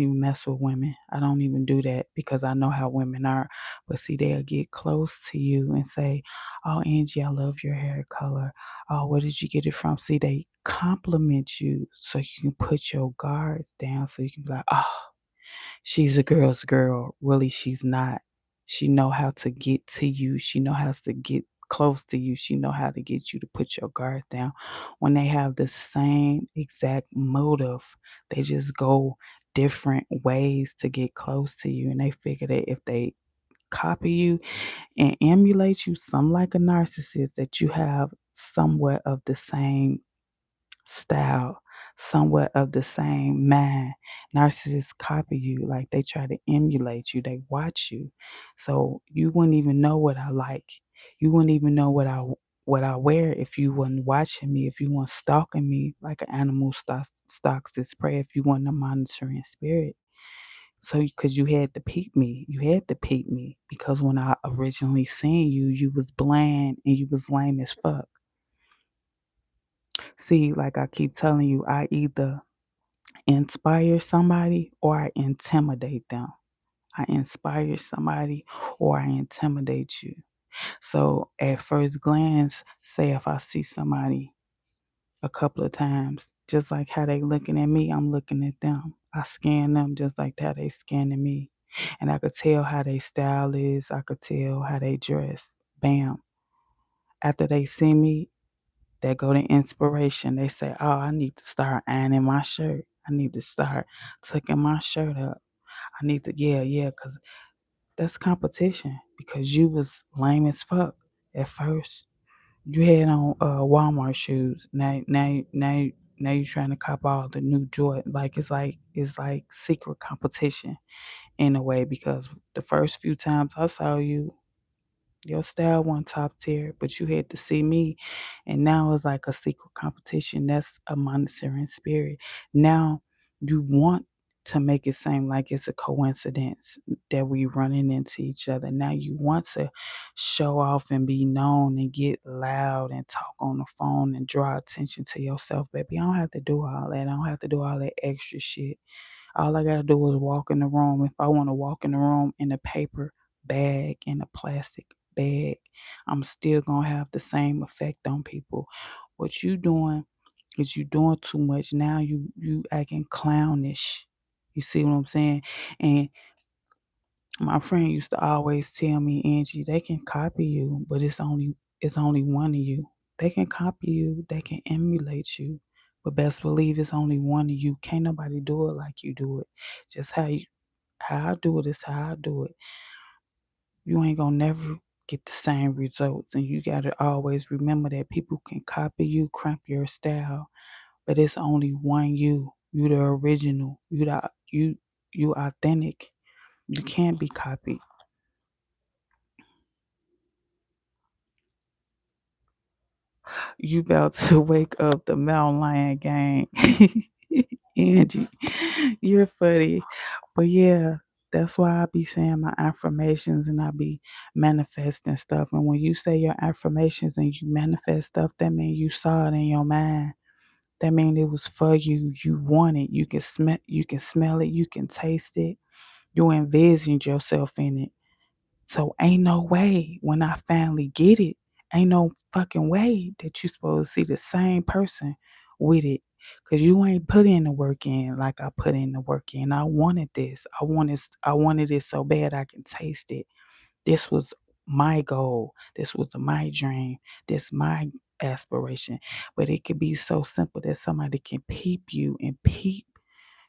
Speaker 1: even mess with women. I don't even do that because I know how women are. But see, they'll get close to you and say, "Oh, Angie, I love your hair color. Oh, where did you get it from?" See, they compliment you so you can put your guards down so you can be like, "Oh, she's a girl's girl." Really, she's not. She know how to get to you. She know how to get close to you. She know how to get you to put your guards down. When they have the same exact motive, they just go different ways to get close to you. And they figure that if they copy you and emulate you, some like a narcissist, that you have somewhat of the same style, somewhat of the same mind. Narcissists copy you, like they try to emulate you, they watch you. So you wouldn't even know what I like. You wouldn't even know what I wear if you wasn't watching me, if you weren't stalking me like an animal stalks its prey, if you wasn't a monitoring spirit. So, because you had to peep me, because when I originally seen you, you was bland and you was lame as fuck. See, like I keep telling you, I either inspire somebody or I intimidate them. I inspire somebody or I intimidate you. So at first glance, say if I see somebody a couple of times, just like how they looking at me, I'm looking at them. I scan them just like how they scanning me. And I could tell how they style is. I could tell how they dress. Bam. After they see me, That go to inspiration. They say, "Oh, I need to start ironing my shirt. I need to start tucking my shirt up. I need to, yeah, yeah, because that's competition. Because you was lame as fuck at first. You had on Walmart shoes. Now you trying to cop all the new Jordan. Like it's like secret competition in a way because the first few times I saw you, your style wasn't top tier, but you had to see me, and now it's like a secret competition. That's a monitoring spirit. Now you want to make it seem like it's a coincidence that we running into each other. Now you want to show off and be known and get loud and talk on the phone and draw attention to yourself, baby. I don't have to do all that. I don't have to do all that extra shit. All I gotta do is walk in the room. If I want to walk in the room in a paper bag, in a plastic bag, I'm still gonna have the same effect on people. What you doing is you doing too much. Now you acting clownish. You see what I'm saying? And my friend used to always tell me, Angie, they can copy you, but it's only one of you. They can copy you, they can emulate you, but best believe it's only one of you. Can't nobody do it like you do it. Just how I do it is how I do it. You ain't gonna never get the same results, and you gotta always remember that people can copy you, cramp your style, but it's only one you. You the original. You authentic. You can't be copied. You about to wake up the mountain lion gang. Angie, you're funny. But yeah, that's why I be saying my affirmations and I be manifesting stuff. And when you say your affirmations and you manifest stuff, that means you saw it in your mind. That means it was for you. You want it. You can smell it, you can taste it. You envisioned yourself in it. So ain't no way when I finally get it, ain't no fucking way that you supposed to see the same person with it. Cause you ain't put in the work in like I put in the work in. I wanted this. I wanted it so bad I can taste it. This was my goal. This was my dream. This my aspiration. But it could be so simple that somebody can peep you and peep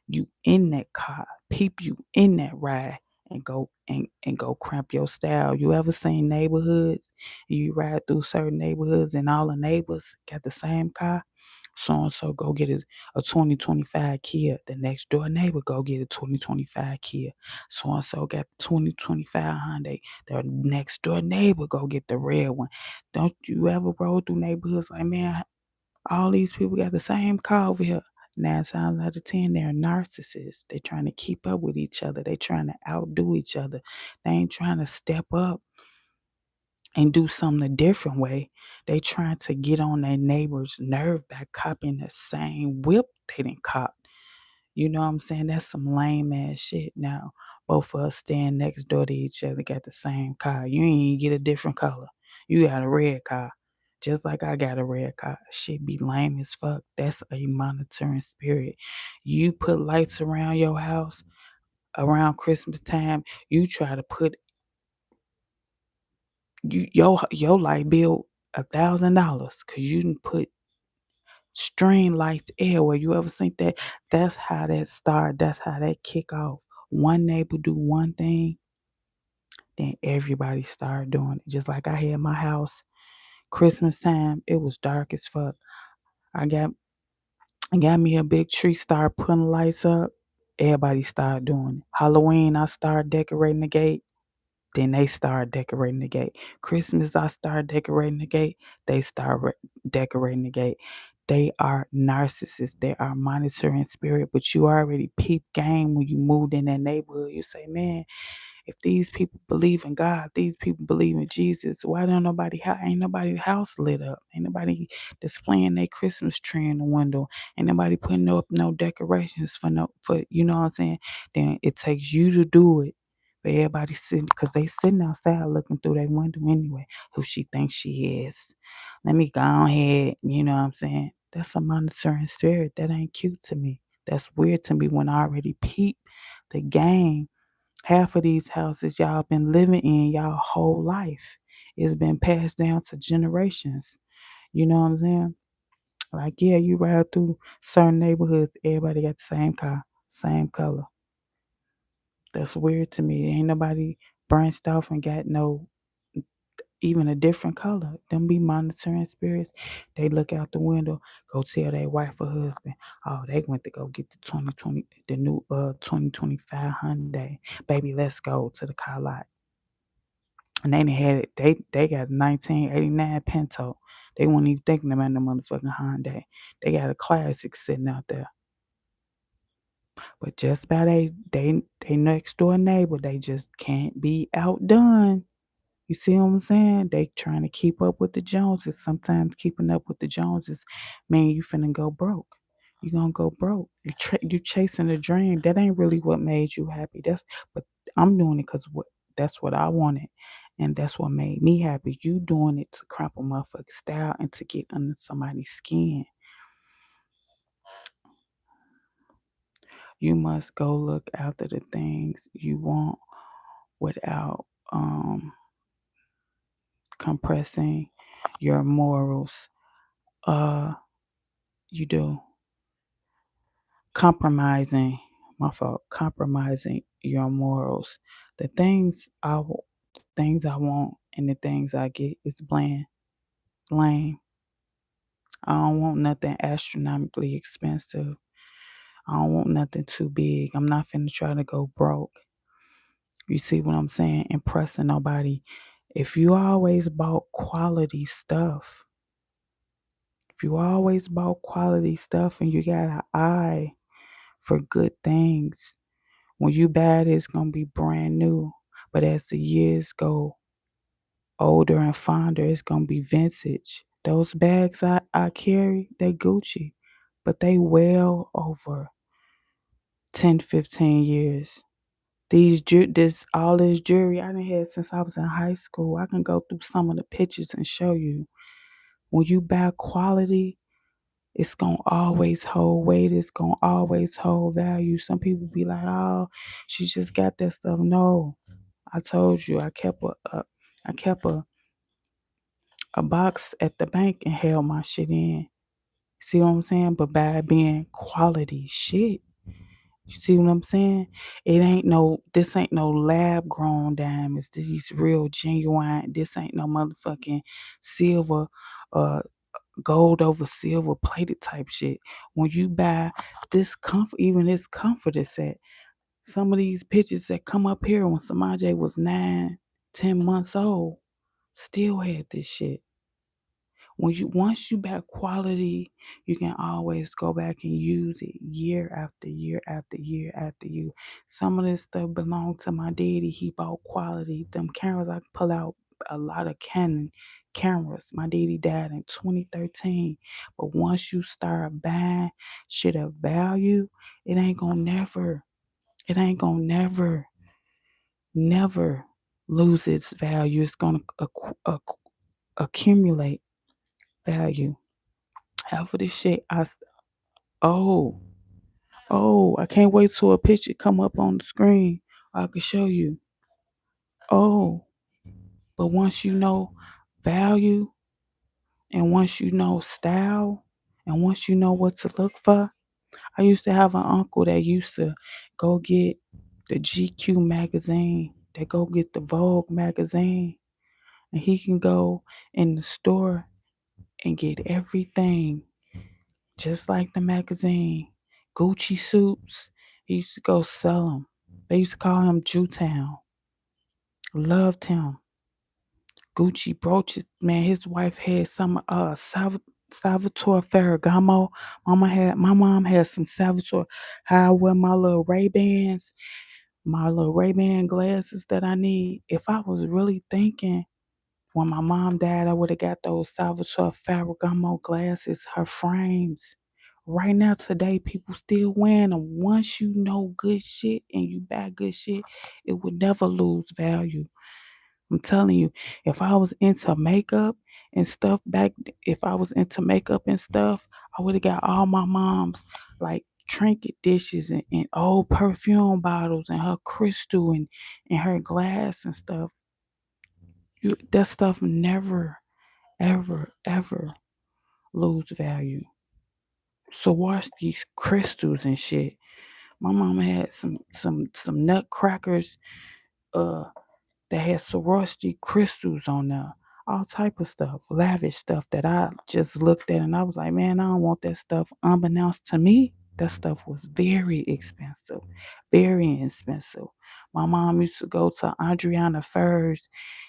Speaker 1: you in that car, peep you in that ride and go cramp your style. You ever seen neighborhoods and you ride through certain neighborhoods and all the neighbors got the same car? So and so go get a 2025 Kia. The next door neighbor go get a 2025 Kia. So and so got the 2025 Hyundai. The next door neighbor go get the red one. Don't you ever roll through neighborhoods like, man, all these people got the same car over here? 9 times out of 10, they're narcissists. They're trying to keep up with each other. They're trying to outdo each other. They ain't trying to step up and do something a different way. They trying to get on their neighbor's nerve by copying the same whip they didn't cop. You know what I'm saying? That's some lame ass shit. Now, both of us stand next door to each other, got the same car. You ain't even get a different color. You got a red car. Just like I got a red car. Shit be lame as fuck. That's a monitoring spirit. You put lights around your house around Christmas time, you try to put your light bill $1,000 because you didn't put string lights everywhere. You ever seen that? That's how that start. That's how that kick off. One neighbor do one thing, then everybody start doing it. Just like I had my house Christmas time, it was dark as fuck. I got I got me a big tree, start putting lights up. Everybody started doing it. Halloween, I started decorating the gate. Then they start decorating the gate. Christmas, I start decorating the gate. They start decorating the gate. They are narcissists. They are monitoring spirit. But you already peep game when you moved in that neighborhood. You say, man, if these people believe in God, these people believe in Jesus, why don't nobody ain't nobody house lit up? Ain't nobody displaying their Christmas tree in the window. Ain't nobody putting up no decorations for you know what I'm saying? Then it takes you to do it. But everybody sitting because they sitting outside looking through their window anyway. Who she thinks she is. Let me go ahead, you know what I'm saying? That's a monitoring spirit. That ain't cute to me. That's weird to me when I already peep the game. Half of these houses y'all been living in y'all whole life. It's been passed down to generations. You know what I'm saying? Like, yeah, you ride through certain neighborhoods, everybody got the same car, same color. That's weird to me. Ain't nobody branched off and got no even a different color. Them be monitoring spirits. They look out the window, go tell their wife or husband, oh, they went to go get the 2020, the new 2025 Hyundai. Baby, let's go to the car lot. And they done had it. They got a 1989 Pinto. They weren't even thinking about the motherfucking Hyundai. They got a classic sitting out there. But just by they next door neighbor, they just can't be outdone. You see what I'm saying? They trying to keep up with the Joneses. Sometimes keeping up with the Joneses mean you finna go broke. You gonna go broke. You chasing a dream. That ain't really what made you happy. But I'm doing it because that's what I wanted, and that's what made me happy. You doing it to crop a motherfucking style and to get under somebody's skin. You must go look after the things you want without compressing your morals. Uh you do. Compromising, my fault, compromising your morals. The things I want and the things I get is bland, lame. I don't want nothing astronomically expensive. I don't want nothing too big. I'm not finna try to go broke. You see what I'm saying? Impressing nobody. If you always bought quality stuff, if you always bought quality stuff and you got an eye for good things, when you buy it, it's gonna be brand new. But as the years go older and fonder, it's gonna be vintage. Those bags I carry, they Gucci, but they well over 10, 15 years. This all this jewelry I done had since I was in high school. I can go through some of the pictures and show you. When you buy quality, it's gonna always hold weight. It's gonna always hold value. Some people be like, "Oh, she just got that stuff." No, I told you, I kept a box at the bank and held my shit in. See what I'm saying? But by it being quality shit, you see what I'm saying? This ain't no lab grown diamonds. These real genuine. This ain't no motherfucking silver, uh, gold over silver plated type shit. When you buy this comfort, even this comforter set, some of these pictures that come up here when Samaj was 9, 10 months old, still had this shit. Once you buy quality, you can always go back and use it year after year after year after year. Some of this stuff belonged to my daddy. He bought quality. Them cameras, I can pull out a lot of Canon cameras. My daddy died in 2013. But once you start buying shit of value, it ain't gonna never lose its value. It's gonna accumulate value. Half of this shit, oh, I can't wait till a picture come up on the screen. I can show you. Oh, but once you know value and once you know style and once you know what to look for, I used to have an uncle that used to go get the GQ magazine, that go get the Vogue magazine, and he can go in the store and get everything just like the magazine. Gucci suits, he used to go sell them. They used to call him Jewtown. Loved him. Gucci brooches, man. His wife had some Salvatore Ferragamo. My mom had some Salvatore. How I wear my little Ray-Bans, my little Ray-Ban glasses that I need. If I was really thinking when my mom died, I would have got those Salvatore Ferragamo glasses, her frames. Right now, today, people still wearing them. Once you know good shit and you buy good shit, it would never lose value. I'm telling you, if I was into makeup and stuff if I was into makeup and stuff, I would have got all my mom's like trinket dishes and old perfume bottles and her crystal and her glass and stuff. That stuff never, ever, ever lose value. Swarovski crystals and shit. My mama had some nutcrackers, uh, that had Swarovski crystals on there, all type of stuff, lavish stuff that I just looked at and I was like, man, I don't want that stuff. Unbeknownst to me, that stuff was very expensive, very expensive. My mom used to go to Adriana Furs,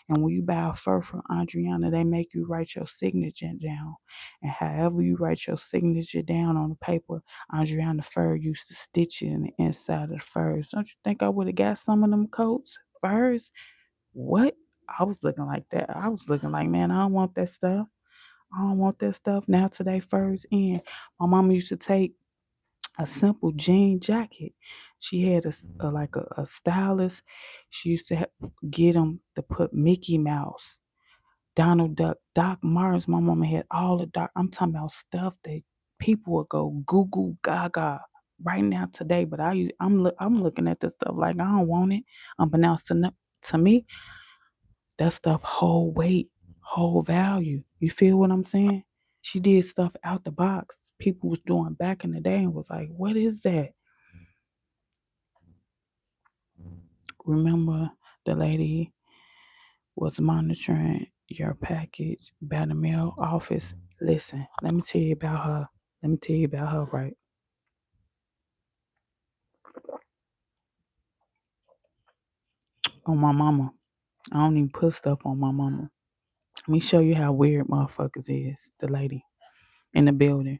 Speaker 1: and when you buy a fur from Adriana, they make you write your signature down. And however you write your signature down on the paper, Adriana Fur used to stitch it in the inside of the furs. Don't you think I would have got some of them coats, furs? What? I was looking like that. I was looking like, man, I don't want that stuff. I don't want that stuff. Now today furs in. My mama used to take a simple jean jacket. She had like a stylist. She used to get them to put Mickey Mouse, Donald Duck, Doc Martens. My mama had all the doc. I'm talking about stuff that people would go goo goo gaga right now today. But I'm looking at this stuff like I don't want it. Unbeknownst to me, that stuff whole weight, whole value. You feel what I'm saying? She did stuff out the box. People was doing back in the day and was like, what is that? Remember the lady was monitoring your package by the mail office? Listen, let me tell you about her. Let me tell you about her, right? On my mama. I don't even put stuff on my mama. Let me show you how weird motherfuckers is. The lady in the building,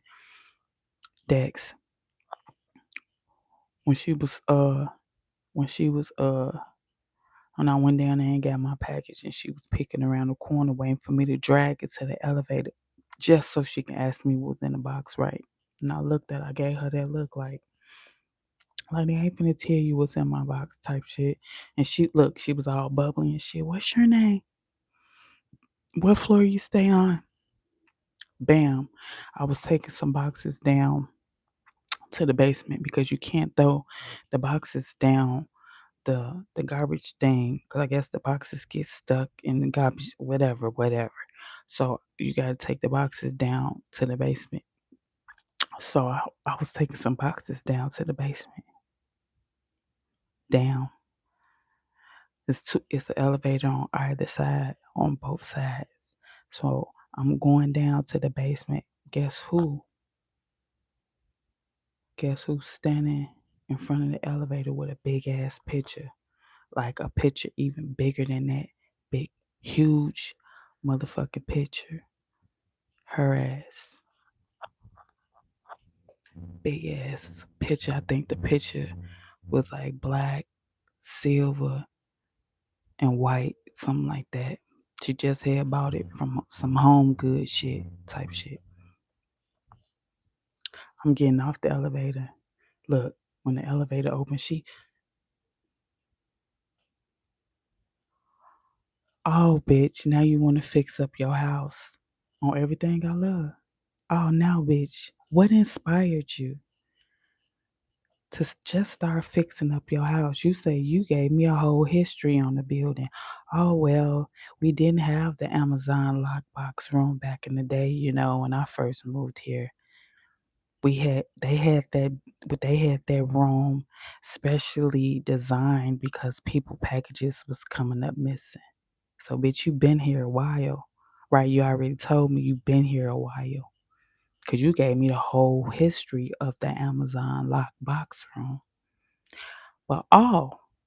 Speaker 1: Dex. When she was when she was and I went down there and got my package and she was picking around the corner waiting for me to drag it to the elevator just so she can ask me what was in the box, right? And I gave her that look like they ain't finna tell you what's in my box type shit. And she was all bubbly and shit. What's your name? What floor you stay on? Bam. I was taking some boxes down to the basement because you can't throw the boxes down the garbage thing, because I guess the boxes get stuck in the garbage, whatever. So you got to take the boxes down to the basement. So I was taking some boxes down to the basement. Down. It's an elevator on either side, on both sides. So I'm going down to the basement. Guess who? Guess who's standing in front of the elevator with a big ass picture? Like a picture even bigger than that. Big, huge motherfucking picture. Her ass. Big ass picture. I think the picture was like black, silver, and white, something like that. She just had bought it from some home good shit type shit. I'm getting off the elevator. Look, when the elevator opened, oh, bitch, now you want to fix up your house on everything I love. Oh, now, bitch, what inspired you to just start fixing up your house? You say you gave me a whole history on the building. Oh, well, we didn't have the Amazon lockbox room back in the day, when I first moved here. They had that room specially designed because people packages was coming up missing. So bitch, you been here a while. Right? You already told me you been here a while. Cause you gave me the whole history of the Amazon lockbox room. But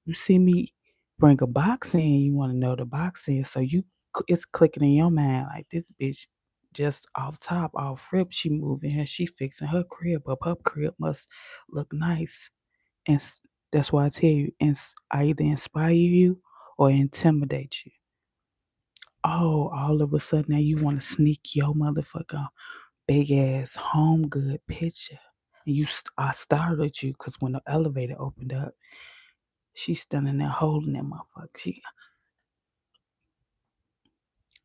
Speaker 1: you see me bring a box in, you want to know the box in, so it's clicking in your mind like this bitch just off top, off rip, she moving here, she fixing her crib up. Her crib must look nice, and that's why I tell you, I either inspire you or intimidate you. Oh, all of a sudden now you want to sneak your motherfucker big ass home good picture. And I startled you because when the elevator opened up, she's standing there holding that motherfucker.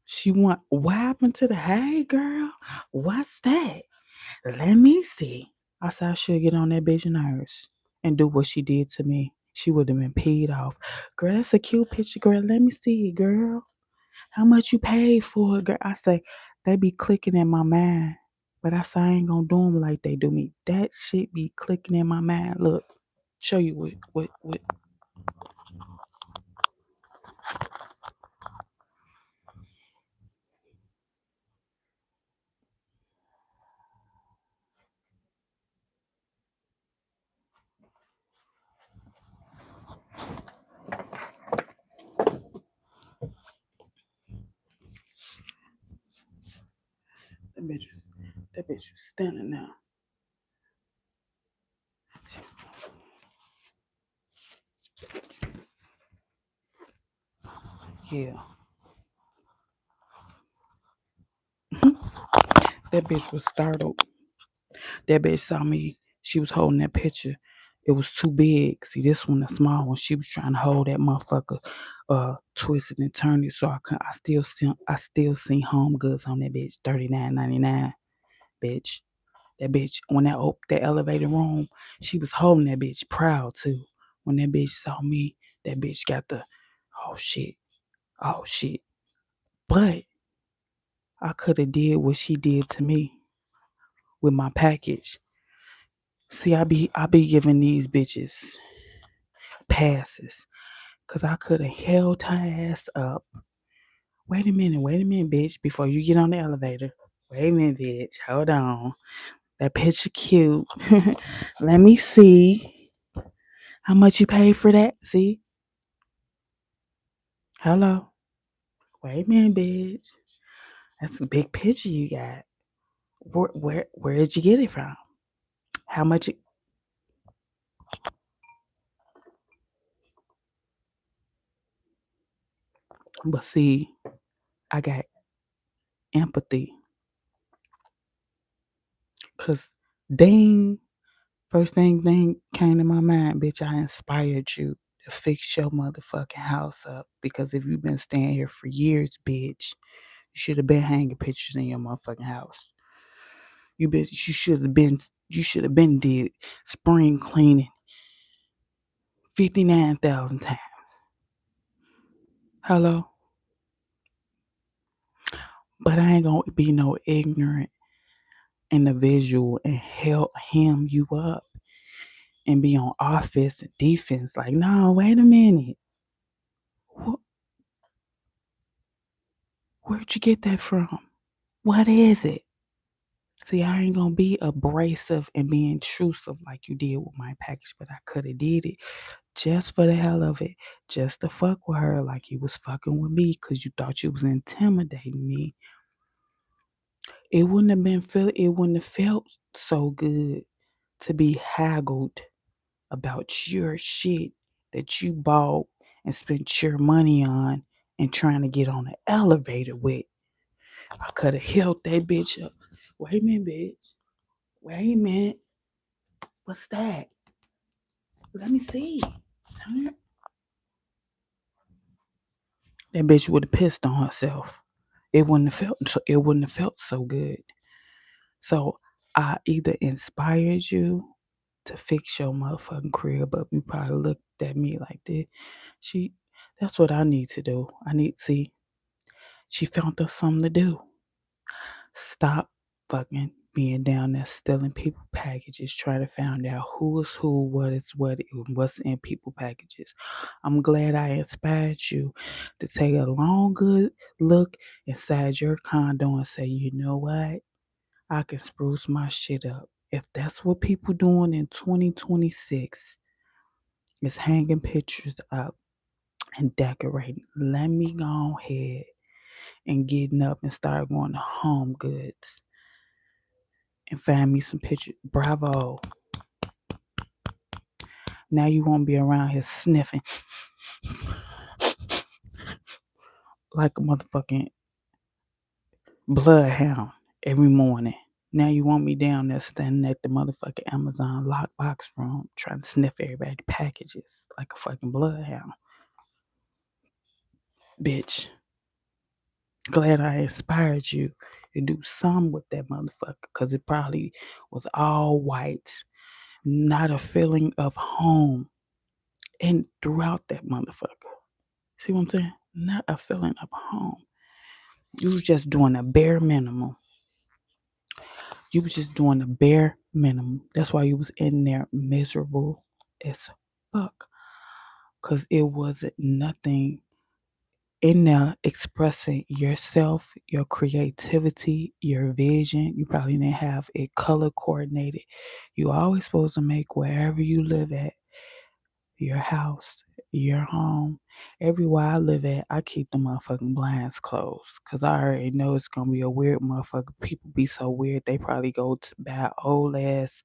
Speaker 1: She want, what happened to the, hey girl, what's that? Let me see. I said I should get on that bitch nerves and do what she did to me. She would have been peed off. Girl, that's a cute picture, girl. Let me see it, girl. How much you paid for it, girl? I say, they be clicking in my mind But I ain't gonna do them like they do me. That shit be clicking in my mind. Look, show you what. That bitch was standing there. Yeah. That bitch was startled. That bitch saw me. She was holding that picture. It was too big. See, this one, the small one. She was trying to hold that motherfucker, twisted and turned it. So I still seen Home Goods on that bitch, $39.99, bitch. That bitch, when that elevator room, she was holding that bitch proud too. When that bitch saw me, that bitch got the, oh shit, oh shit. But I could have did what she did to me with my package. See, I be giving these bitches passes. Cause I could have held her ass up. Wait a minute, bitch, before you get on the elevator. Wait a minute, bitch. Hold on. That picture cute. Let me see. How much you paid for that? See? Hello. Wait a minute, bitch. That's a big picture you got. Where did you get it from? How much it, but see, I got empathy. Cause ding, first thing came to my mind, bitch, I inspired you to fix your motherfucking house up. Because if you've been staying here for years, bitch, you should have been hanging pictures in your motherfucking house. You should have been did spring cleaning 59,000 times. Hello? But I ain't gonna be no ignorant individual and help him you up and be on offense and defense. Like, no, wait a minute. Where'd you get that from? What is it? See, I ain't gonna be abrasive and be intrusive like you did with my package, but I could have did it just for the hell of it, just to fuck with her like you was fucking with me because you thought you was intimidating me. It wouldn't have felt so good to be haggled about your shit that you bought and spent your money on and trying to get on the elevator with. I could have held that bitch up. Wait a minute, bitch. Wait a minute. What's that? Let me see. Turn. That bitch would have pissed on herself. It wouldn't have felt so good. So I either inspired you to fix your motherfucking crib up. You probably looked at me like this. She that's what I need to do. She found us something to do. Stop fucking being down there stealing people packages, trying to find out who is who, what is what, and what's in people packages. I'm glad I inspired you to take a long, good look inside your condo and say, you know what? I can spruce my shit up. If that's what people doing in 2026 is hanging pictures up and decorating, let me go ahead and getting up and start going to Home Goods and find me some pictures. Bravo. Now you won't be around here sniffing like a motherfucking bloodhound every morning. Now you want me down there standing at the motherfucking Amazon lockbox room trying to sniff everybody's packages like a fucking bloodhound. Bitch. Glad I inspired you to do something with that motherfucker because it probably was all white. Not a feeling of home and throughout that motherfucker. See what I'm saying? Not a feeling of home. You was just doing a bare minimum. You was just doing the bare minimum. That's why you was in there miserable as fuck. Cause it wasn't nothing in there expressing yourself, your creativity, your vision. You probably didn't have it color coordinated. You always supposed to make wherever you live at, your house, your home, everywhere I live at, I keep the motherfucking blinds closed. Cause I already know it's gonna be a weird motherfucker. People be so weird, they probably go to buy old ass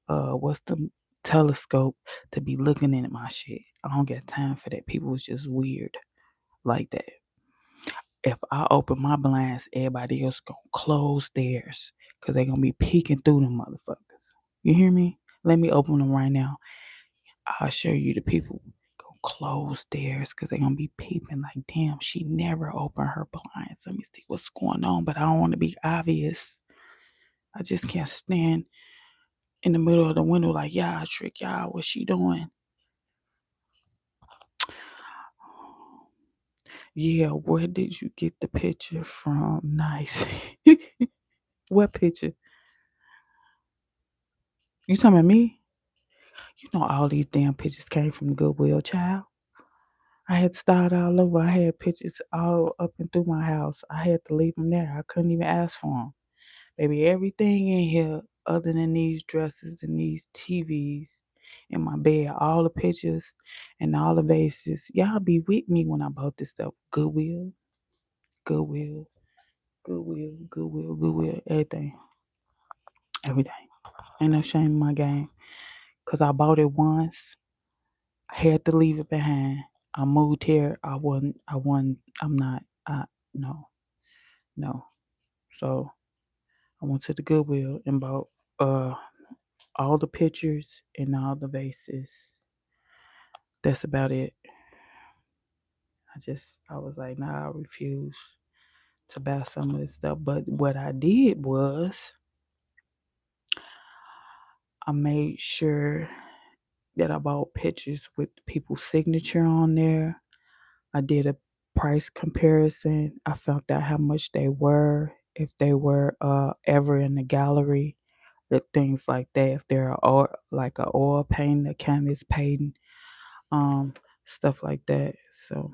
Speaker 1: what's the telescope to be looking at my shit. I don't get time for that. People is just weird like that. If I open my blinds, everybody else gonna close theirs because they gonna be peeking through them motherfuckers. You hear me? Let me open them right now. I'll show you the people gonna close theirs because they gonna be peeping like, damn, she never opened her blinds. Let me see what's going on, but I don't want to be obvious. I just can't stand in the middle of the window like, y'all, trick y'all, what's she doing? Yeah, where did you get the picture from? Nice. What picture? You talking about me? You know all these damn pictures came from the Goodwill, child. I had to start all over. I had pictures all up and through my house. I had to leave them there. I couldn't even ask for them. Baby, everything in here other than these dresses and these TVs in my bed, all the pictures and all the vases, y'all be with me when I bought this stuff. Goodwill, Goodwill, Goodwill, Goodwill, Goodwill, everything. Everything. Ain't no shame in my game. Cause I bought it once. I had to leave it behind. I moved here. I'm not, no, no. So I went to the Goodwill and bought uh all the pictures and all the vases. That's about it. I was like, nah, I refuse to buy some of this stuff. But what I did was I made sure that I bought pictures with people's signature on there. I did a price comparison. I found out how much they were, if they were ever in the gallery, or things like that. If they're like a oil painting, a canvas painting, um, stuff like that. So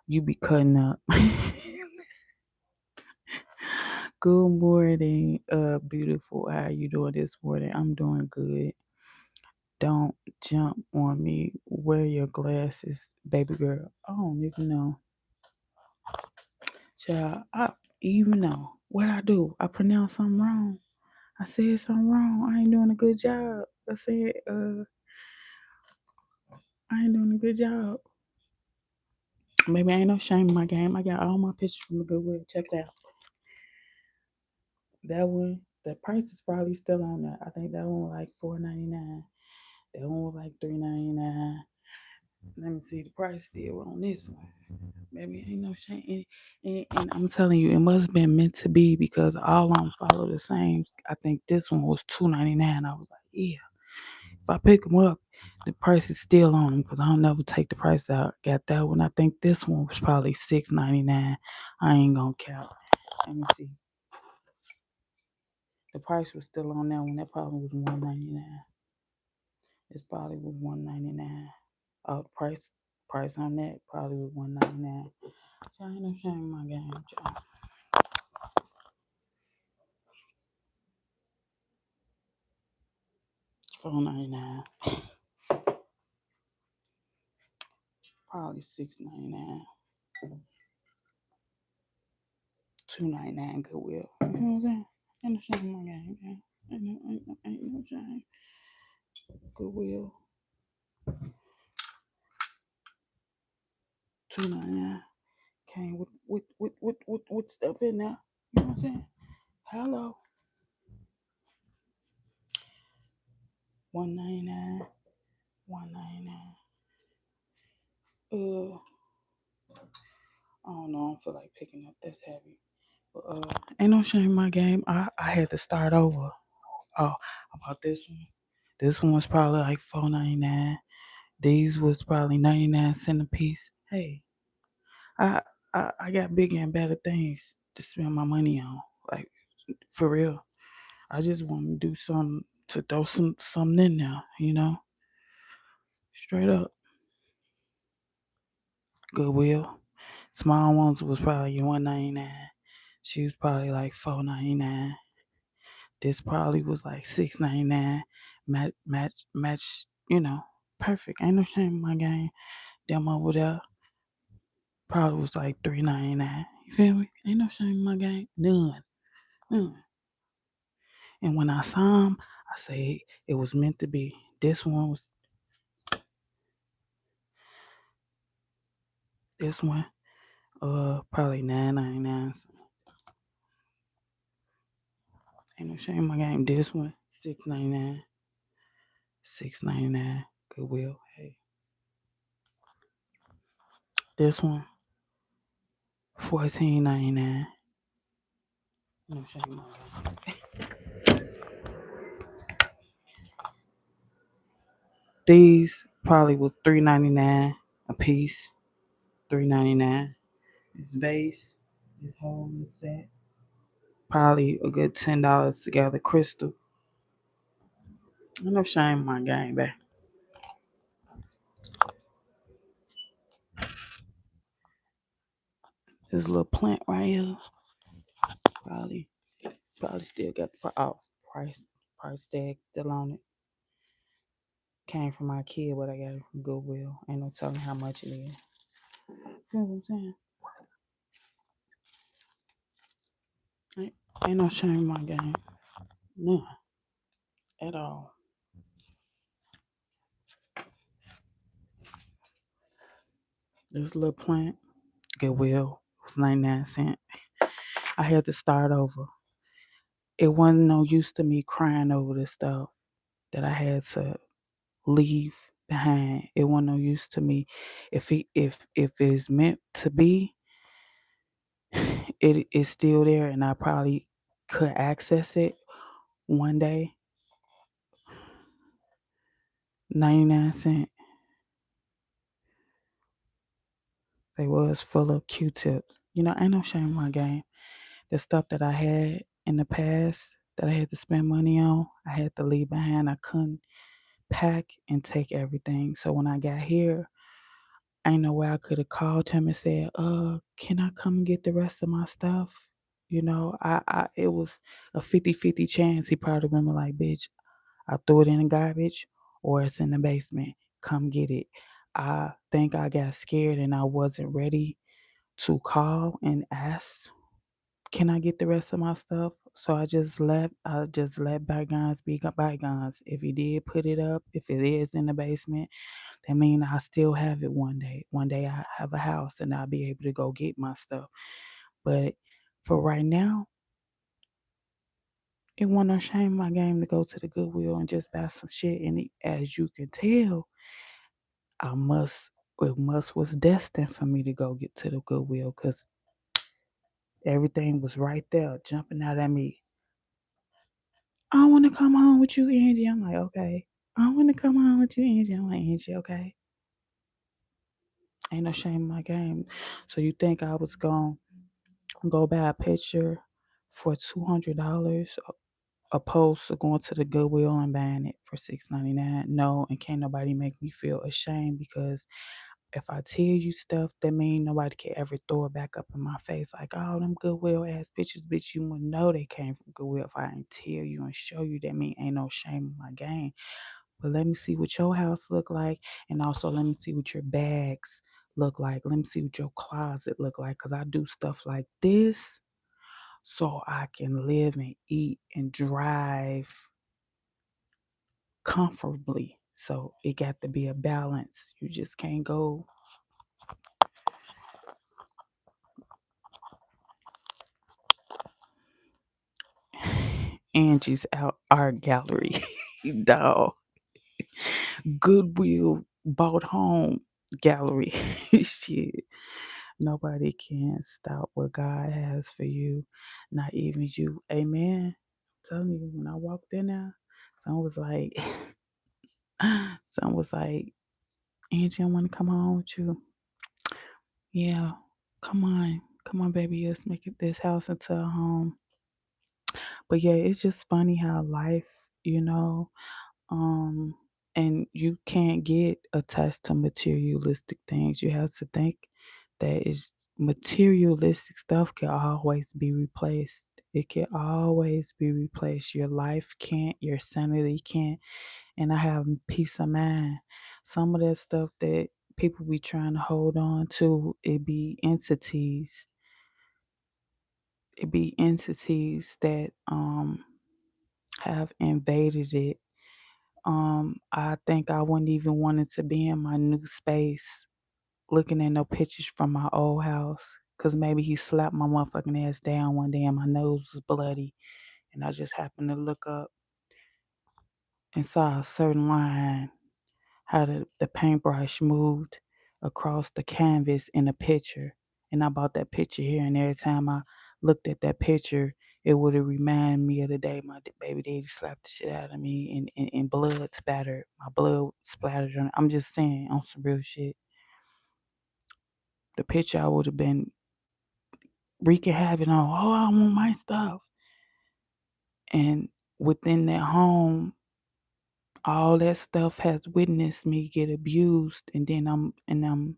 Speaker 1: you be cutting up. Good morning, beautiful. How are you doing this morning? I'm doing good. Don't jump on me. Wear your glasses, baby girl. I don't even know. Child, I even know what I do. I pronounce something wrong. I said something wrong. I ain't doing a good job. I said, I ain't doing a good job. Maybe ain't no shame in my game. I got all my pictures from the Goodwill. Check it out. That one, the price is probably still on that. I think that one was like $4.99. That one was like $3.99. Let me see the price still on this one. Maybe ain't no shame. And I'm telling you, it must have been meant to be because all of them follow the same. I think this one was $2.99. I was like, yeah. If I pick them up, the price is still on them because I don't never take the price out. Got that one. I think this one was probably $6.99. I ain't gonna count. Let me see. The price was still on that one. That probably was $1.99. It's probably was $1.99. Oh, the price on that probably was $1.99. I ain't no shame in my game, child. $4.99. Probably $6.99. $2.99 Goodwill. You know what I'm saying? Ain't no shame in my game, man. Ain't no shame. Goodwill. $2.99. Came with stuff in there. You know what I'm saying? Hello. $1.99. $1.99. I don't know. I don't feel like picking up. That's heavy. But ain't no shame in my game. I had to start over. Oh, about this one. This one was probably like $4.99. These was probably 99 cents a piece. Hey, I I got bigger and better things to spend my money on. Like For real. I just want to do something to throw something in there. Straight up. Goodwill. Small ones was probably $1.99. She was probably like $4.99. This probably was like $6.99. Match. Perfect. Ain't no shame in my game. Them over there probably was like $3.99. You feel me? Ain't no shame in my game. None. None. And when I saw him, I say it was meant to be. This one, probably $9.99. Ain't no shame in my game. This one, $6.99. $6.99. Goodwill. Hey. This one, $14.99. No shame in my game. These probably was $3.99 a piece. $3.99. This vase, this whole set, probably a good $10 together. Crystal. No shame in my game, babe. This little plant right here, probably still got the price tag still on it. Came from my kid, but I got it from Goodwill. Ain't no telling how much it is. You know what I'm saying? Ain't no shame in my game. None at all. This little plant, Goodwill, was 99 cents. I had to start over. It wasn't no use to me crying over the stuff that I had to leave behind. It wasn't no use to me. If it's meant to be, it is still there, and I probably could access it one day. 99 cents. They was full of Q-tips. Ain't no shame in my game. The stuff that I had in the past that I had to spend money on, I had to leave behind. I couldn't pack and take everything. So when I got here, ain't no way I could have called him and said, can I come and get the rest of my stuff? It was a 50-50 chance. He probably remember like, bitch, I threw it in the garbage or it's in the basement. Come get it. I think I got scared and I wasn't ready to call and ask, can I get the rest of my stuff? So I just let bygones be bygones. If he did put it up, if it is in the basement, that means I still have it one day. One day I have a house and I'll be able to go get my stuff. But for right now, it wasn't no shame in my game to go to the Goodwill and just buy some shit. And as you can tell, it was destined for me to go get to the Goodwill because everything was right there, jumping out at me. I want to come home with you, Angie. I'm like, okay. I want to come home with you, Angie. I'm like, Angie, okay. Ain't no shame in my game. So you think I was going to go buy a picture for $200 opposed to going to the Goodwill and buying it for $6.99? No, and can't nobody make me feel ashamed because if I tell you stuff, that mean nobody can ever throw it back up in my face like, oh, them Goodwill ass bitches, bitch, you would know they came from Goodwill if I didn't tell you and show you. That mean ain't no shame in my game. But let me see what your house look like, and also let me see what your bags look like. Let me see what your closet look like, cause I do stuff like this so I can live and eat and drive comfortably. So it got to be a balance. You just can't go Angie's art gallery, dog. Goodwill bought home gallery. Shit. Nobody can stop what God has for you, not even you. Amen. I'm telling you, when I walked in there, someone was like, someone was like, Angie, I want to come home with you. Yeah, come on, baby, let's make it this house into a home. But yeah, it's just funny how life, um, and you can't get attached to materialistic things. You have to think that is materialistic stuff can always be replaced. It can always be replaced. Your life can't, your sanity can't, and I have peace of mind. Some of that stuff that people be trying to hold on to, it be entities that have invaded it. I think I wouldn't even want it to be in my new space, looking at no pictures from my old house. Cause maybe he slapped my motherfucking ass down one day and my nose was bloody. And I just happened to look up and saw a certain line, how the paintbrush moved across the canvas in a picture. And I bought that picture here, and every time I looked at that picture, it would have reminded me of the day my baby daddy slapped the shit out of me and blood spattered. My blood splattered on. I'm just saying, on some real shit. The picture I would have been wreaking havoc on. Oh, I want my stuff. And within that home, all that stuff has witnessed me get abused, and then I'm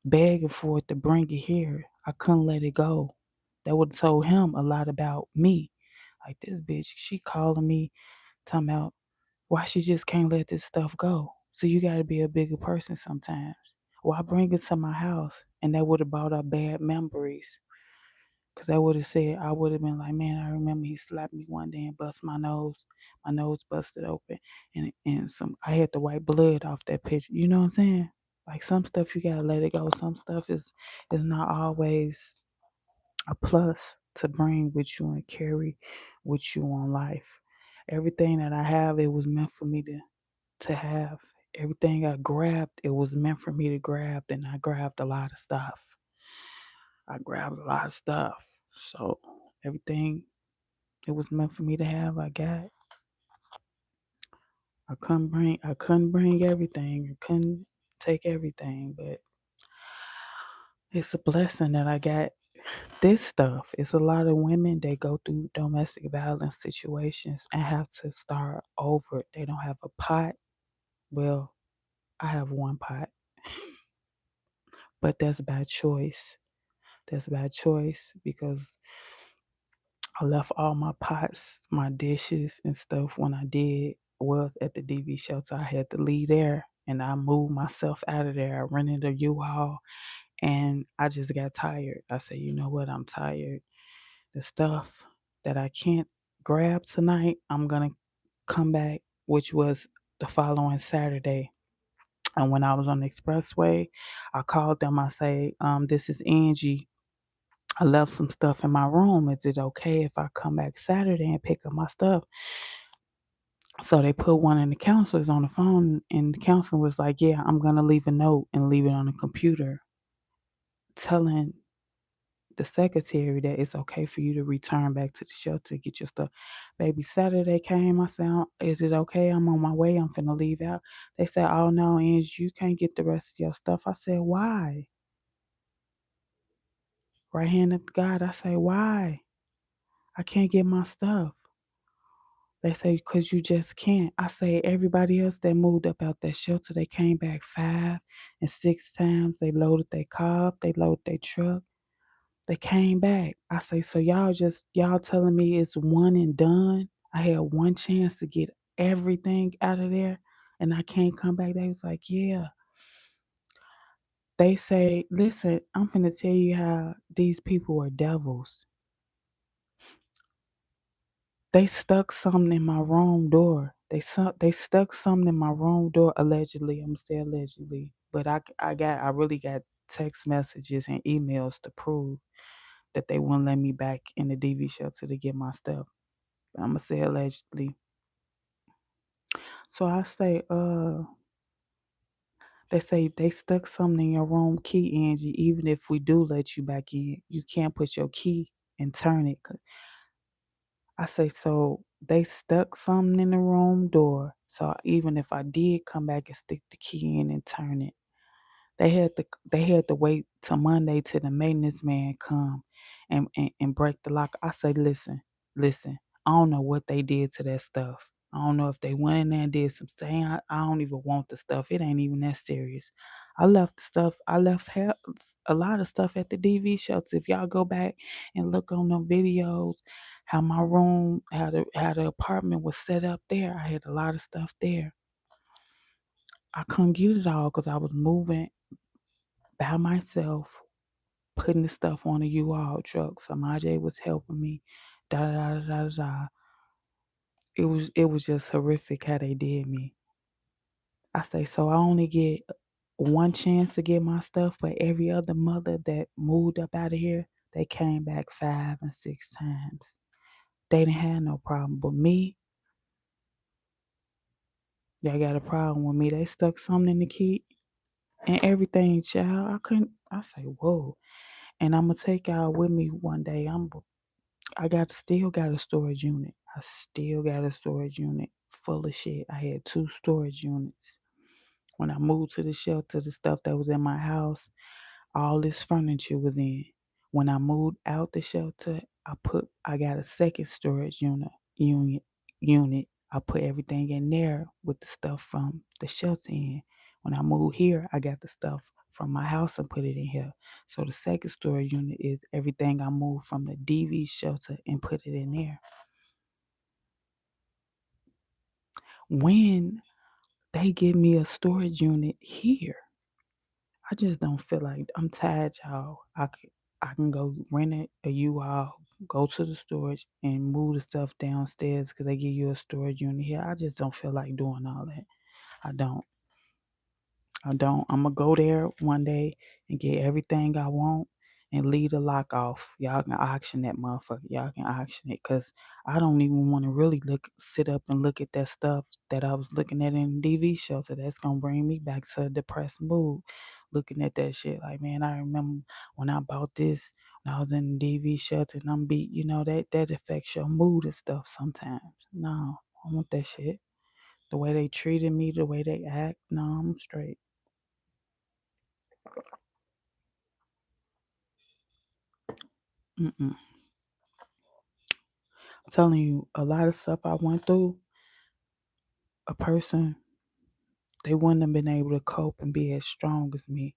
Speaker 1: begging for it to bring it here. I couldn't let it go. That would have told him a lot about me. Like, this bitch, she calling me, talking about why she just can't let this stuff go. So you got to be a bigger person sometimes. Why bring it to my house? And that would have brought up bad memories. Cause I would have said, I would have been like, man, I remember he slapped me one day and bust my nose. My nose busted open, and I had to wipe blood off that picture. You know what I'm saying? Like, some stuff you gotta let it go. Some stuff is not always a plus to bring with you and carry with you on life. Everything that I have, it was meant for me to have. Everything I grabbed, it was meant for me to grab, and I grabbed a lot of stuff. I grabbed a lot of stuff. So everything it was meant for me to have, I got. I couldn't bring everything. I couldn't take everything, but it's a blessing that I got this stuff. It's a lot of women that go through domestic violence situations and have to start over. They don't have a pot. Well, I have one pot, but that's by choice. That's by choice because I left all my pots, my dishes, and stuff when I did was at the DV shelter. I had to leave there and I moved myself out of there. I rented a U-Haul and I just got tired. I said, you know what? I'm tired. The stuff that I can't grab tonight, I'm going to come back, which was the following Saturday. And when I was on the expressway, I called them. I say, this is Angie. I left some stuff in my room. Is it okay if I come back Saturday and pick up my stuff? So they put one of the counselors on the phone, and the counselor was like, yeah, I'm going to leave a note and leave it on the computer telling the secretary that it's okay for you to return back to the shelter, get your stuff. Baby, Saturday came. I said, is it okay? I'm on my way. I'm finna leave out. They said, oh no, Angie, you can't get the rest of your stuff. I said, why? Right hand of God, I say, why? I can't get my stuff. They say, because you just can't. I say, everybody else that moved up out that shelter, they came back 5 and 6 times. They loaded their car up, they loaded their truck. They came back. I say, so y'all telling me it's one and done? I had one chance to get everything out of there and I can't come back. They was like, yeah. They say, listen, I'm gonna tell you how these people are devils. They stuck something in my room door. They stuck something in my room door allegedly. I'm gonna say allegedly, but I really got text messages and emails to prove that they wouldn't let me back in the DV shelter to get my stuff. I'm gonna say allegedly. So I say, they say they stuck something in your room key, Angie. Even if we do let you back in, you can't put your key and turn it. I say, so they stuck something in the room door. So even if I did come back and stick the key in and turn it, they had to wait till Monday till the maintenance man come and break the lock. I say, listen. I don't know what they did to that stuff. I don't know if they went in there and did some saying. I don't even want the stuff. It ain't even that serious. I left the stuff. I left a lot of stuff at the DV shelter. If y'all go back and look on them videos, how my room, how the apartment was set up there, I had a lot of stuff there. I couldn't get it all because I was moving by myself, putting the stuff on a U-Haul truck. So Majay was helping me. Da da da da da da. It was just horrific how they did me. I say so I only get one chance to get my stuff, but every other mother that moved up out of here, they came back 5 and 6 times. They didn't have no problem. But me, they got a problem with me. They stuck something in the key and everything, child. I couldn't. I say, whoa. And I'm gonna take y'all with me one day. I got still got a storage unit. I still got a storage unit full of shit. I had 2 storage units. When I moved to the shelter, the stuff that was in my house, all this furniture was in. When I moved out the shelter, I got a second storage unit. I put everything in there with the stuff from the shelter in. When I moved here, I got the stuff from my house and put it in here. So the second storage unit is everything I moved from the DV shelter and put it in there. When they give me a storage unit here, I just don't feel like I'm tired, y'all. I can go rent a U-Haul, go to the storage and move the stuff downstairs because they give you a storage unit here. I just don't feel like doing all that. I don't. I don't. I'm gonna go there one day and get everything I want and leave the lock off. Y'all can auction that motherfucker. Y'all can auction it because I don't even want to really sit up and look at that stuff that I was looking at in the DV shelter. That's gonna bring me back to a depressed mood. Looking at that shit, like man, I remember when I bought this when I was in the DV shelter and I'm beat. That affects your mood and stuff sometimes. No, I don't want that shit. The way they treated me, the way they act. No, I'm straight. Mm-mm. I'm telling you, a lot of stuff I went through, a person, they wouldn't have been able to cope and be as strong as me.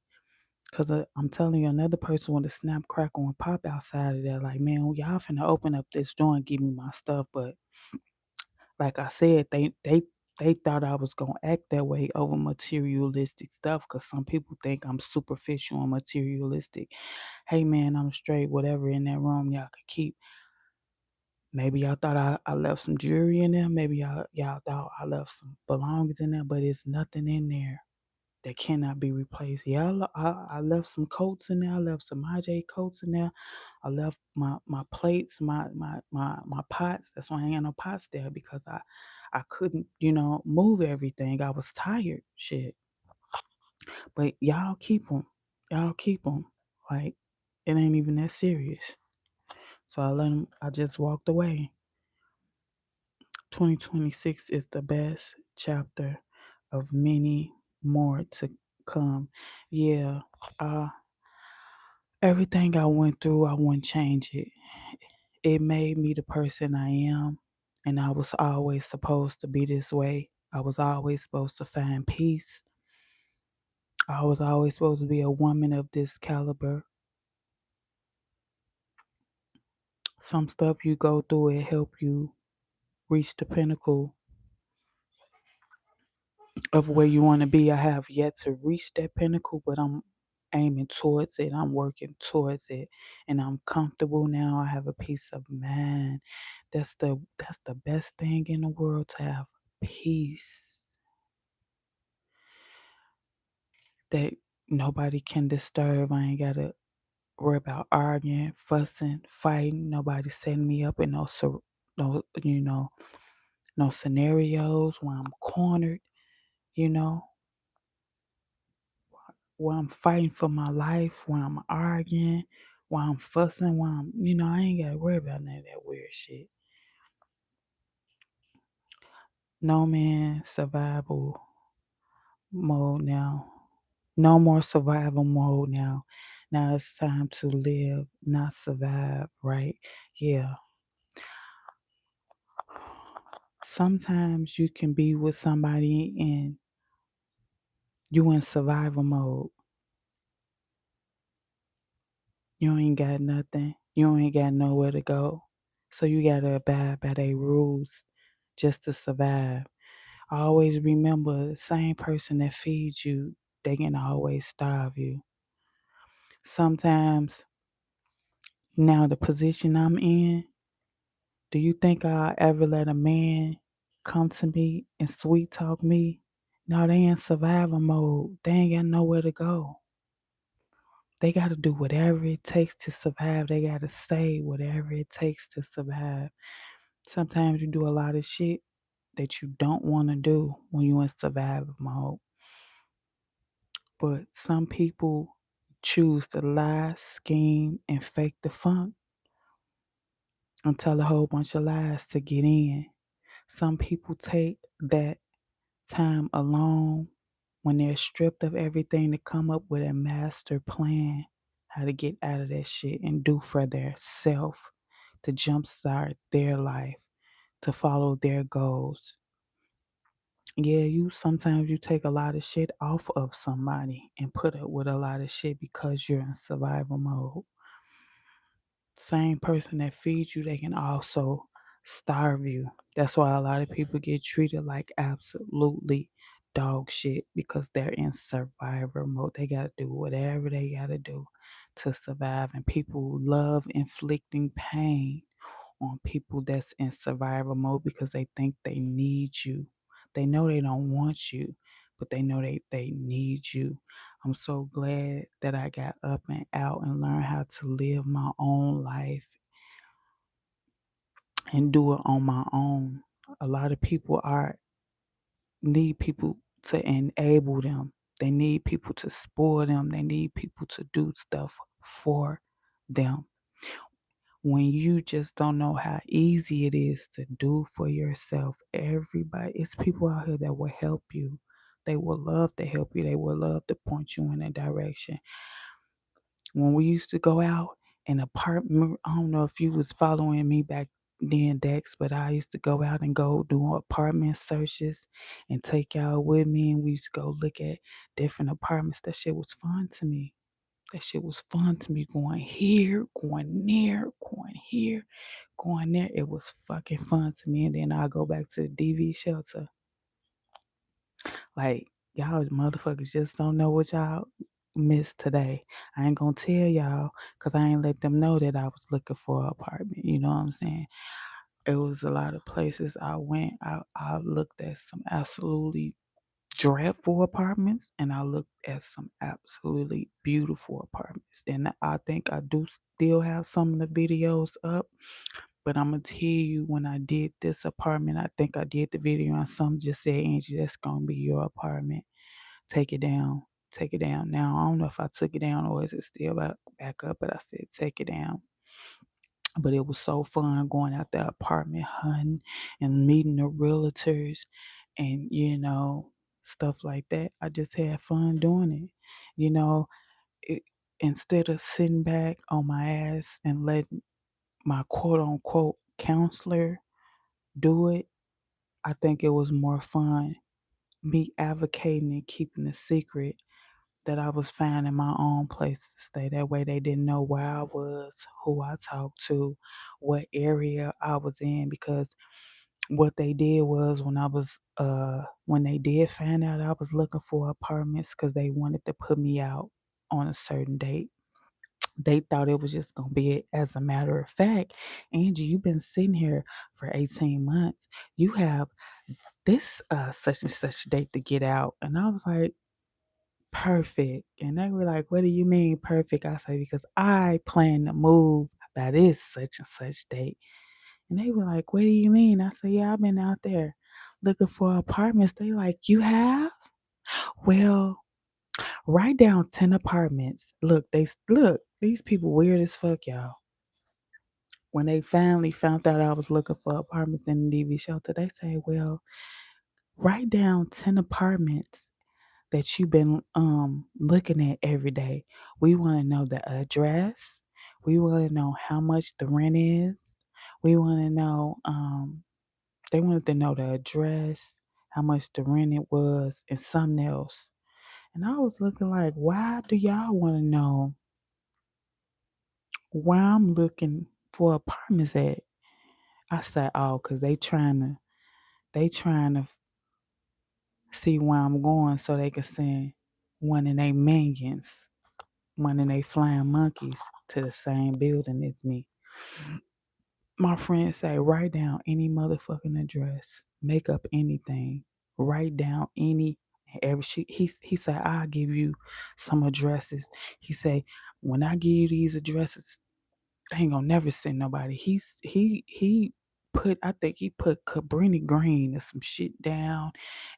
Speaker 1: Because I'm telling you, another person would have snap, crackle, and pop outside of there. Like, man, y'all finna open up this door and give me my stuff. But like I said, they thought I was gonna act that way over materialistic stuff because some people think I'm superficial and materialistic. Hey man, I'm straight, whatever in that room y'all could keep. Maybe y'all thought I left some jewelry in there. Maybe y'all thought I left some belongings in there, but it's nothing in there that cannot be replaced. Yeah, I left some coats in there. I left some IJ coats in there. I left my plates, my pots. That's why I ain't got no pots there because I couldn't, move everything. I was tired, shit. But y'all keep them. Y'all keep them. Like it ain't even that serious. So I let them. I just walked away. 2026 is the best chapter of many more to come. Yeah, uh, everything I went through, I wouldn't change it. It made me the person I am, and I was always supposed to be this way. I was always supposed to find peace. I was always supposed to be a woman of this caliber. Some stuff you go through, it help you reach the pinnacle of where you want to be. I have yet to reach that pinnacle, but I'm aiming towards it. I'm working towards it, and I'm comfortable now. I have a peace of mind. That's the best thing in the world to have peace that nobody can disturb. I ain't gotta worry about arguing, fussing, fighting. Nobody setting me up in no no scenarios where I'm cornered. You know While I'm fighting for my life, while I'm arguing, while I'm fussing, I ain't gotta worry about none of that weird shit. No man survival mode now. No more survival mode now. Now it's time to live, not survive, right? Yeah. sometimes you can be with somebody and you in survival mode. You ain't got nothing. You ain't got nowhere to go. So you gotta abide by their rules just to survive. Always remember the same person that feeds you, they can always starve you. Sometimes now the position I'm in, do you think I'll ever let a man come to me and sweet talk me? No, they in survival mode. They ain't got nowhere to go. They got to do whatever it takes to survive. They got to say whatever it takes to survive. Sometimes you do a lot of shit that you don't want to do when you're in survival mode. But some people choose to lie, scheme, and fake the funk and tell a whole bunch of lies to get in. Some people take that time alone when they're stripped of everything to come up with a master plan how to get out of that shit and do for their self to jumpstart their life, to follow their goals. Yeah, you sometimes you take a lot of shit off of somebody and put up with a lot of shit because you're in survival mode. Same person that feeds you, they can also starve you. That's why a lot of people get treated like absolutely dog shit because they're in survivor mode. They got to do whatever they got to do to survive. And people love inflicting pain on people that's in survival mode because they think they need you. They know they don't want you, but they know they need you. I'm so glad that I got up and out and learned how to live my own life and do it on my own. A lot of people are need people to enable them. They need people to spoil them. They need people to do stuff for them. When you just don't know how easy it is to do for yourself, it's people out here that will help you. They will love to help you. They will love to point you in a direction. When we used to go out in apartment, I don't know if you was following me back then, Dex, but I used to go out and go do apartment searches and take y'all with me, and we used to go look at different apartments. That shit was fun to me. That shit was fun to me, going here, going there, going here, going there. It was fucking fun to me. And then I'll go back to the DV shelter. Like, y'all motherfuckers just don't know what y'all missed today. I ain't gonna tell y'all because I ain't let them know that I was looking for an apartment. You know what I'm saying? It was a lot of places I went. I looked at some absolutely dreadful apartments and I looked at some absolutely beautiful apartments. And I think I do still have some of the videos up. But I'm gonna tell you, when I did this apartment, I think I did the video and some just said, Angie, that's gonna be your apartment. Take it down. Take it down. Now I don't know if I took it down or is it still back up, but I said take it down. But it was so fun going out the apartment hunting and meeting the realtors and stuff like that. I just had fun doing it. You know, it, instead of sitting back on my ass and letting my quote unquote counselor do it, I think it was more fun me advocating and keeping a secret that I was finding my own place to stay. That way they didn't know where I was, who I talked to, what area I was in, because what they did was when they did find out I was looking for apartments because they wanted to put me out on a certain date. They thought it was just gonna be as a matter of fact, Angie, you've been sitting here for 18 months. You have this such and such date to get out. And I was like, perfect. And they were like, what do you mean perfect? I say, because I plan to move by this such and such date. And they were like, what do you mean? I said, yeah, I've been out there looking for apartments. They like, you have? Well, write down 10 apartments. Look, these people weird as fuck, y'all. When they finally found out I was looking for apartments in the DV shelter, they say, well, write down 10 apartments that you've been looking at every day. We want to know the address. We want to know how much the rent is. We want to know They wanted to know the address, how much the rent it was, and something else. And I was looking like, why do y'all want to know where I'm looking for apartments at? I said, oh, cause they trying to see where I'm going so they can send one of their minions, one of their flying monkeys to the same building as me. My friend say, write down any motherfucking address, make up anything, write down any every he said, I'll give you some addresses. He say, when I give you these addresses, they ain't gonna never send nobody. He put I think he put Cabrini Green or some shit down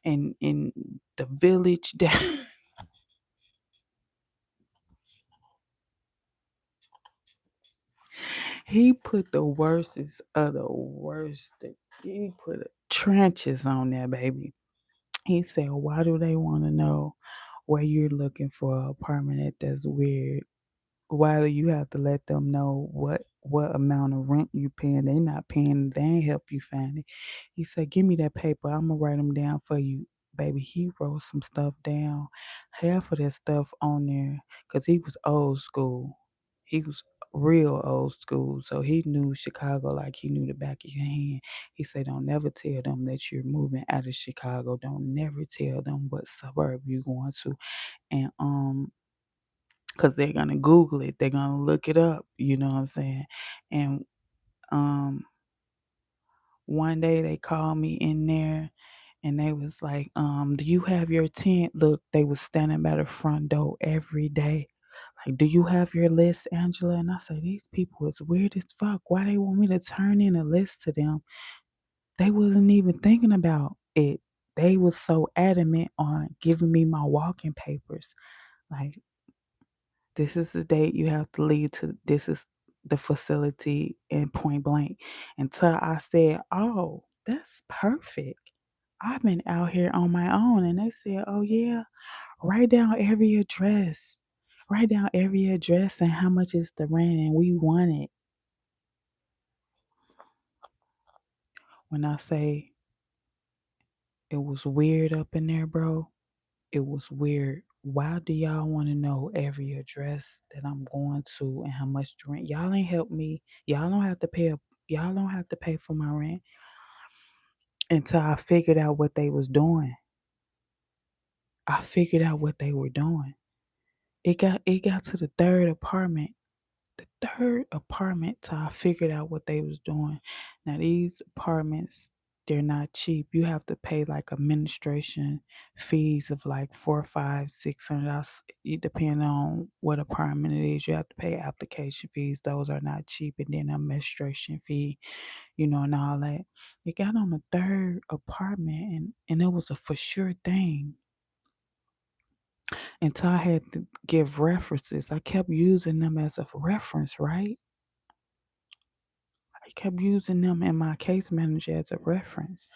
Speaker 1: and in the village down. He put the worstest of the worst. He put trenches on there, baby. He said, why do they want to know where you're looking for an apartment at? That's weird. Why do you have to let them know what amount of rent you paying? They not paying. They ain't help you find it. He said, "Give me that paper. I'm gonna write them down for you, baby." He wrote some stuff down. Half of that stuff on there, cause he was old school. He was real old school, so he knew Chicago like he knew the back of your hand. He said, "Don't never tell them that you're moving out of Chicago. Don't never tell them what suburb you're going to." And because they're gonna Google it, they're gonna look it up, you know what I'm saying? And um one day they called me in there and they was like, do you have your tent? Look, they was standing by the front door every day. Like, do you have your list, Angela? And I said, these people is weird as fuck. Why they want me to turn in a list to them? They wasn't even thinking about it. They was so adamant on giving me my walking papers. Like, this is the date you have to leave to this is the facility in point blank. Until I said, oh, that's perfect. I've been out here on my own. And they said, oh, yeah, write down every address. Write down every address and how much is the rent. And we want it. When I say it was weird up in there, bro, it was weird. Why do y'all want to know every address that I'm going to and how much the rent? Y'all ain't help me. Y'all don't have to pay for my rent until I figured out what they was doing. I figured out what they were doing. It got to the third apartment till I figured out what they was doing. Now these apartments, they're not cheap. You have to pay like administration fees of like four, five, $600. It depending on what apartment it is. You have to pay application fees. Those are not cheap, and then administration fee, and all that. It got on the third apartment, and it was a for sure thing. Until I had to give references, I kept using them as a reference, right? I kept using them and my case manager as a reference.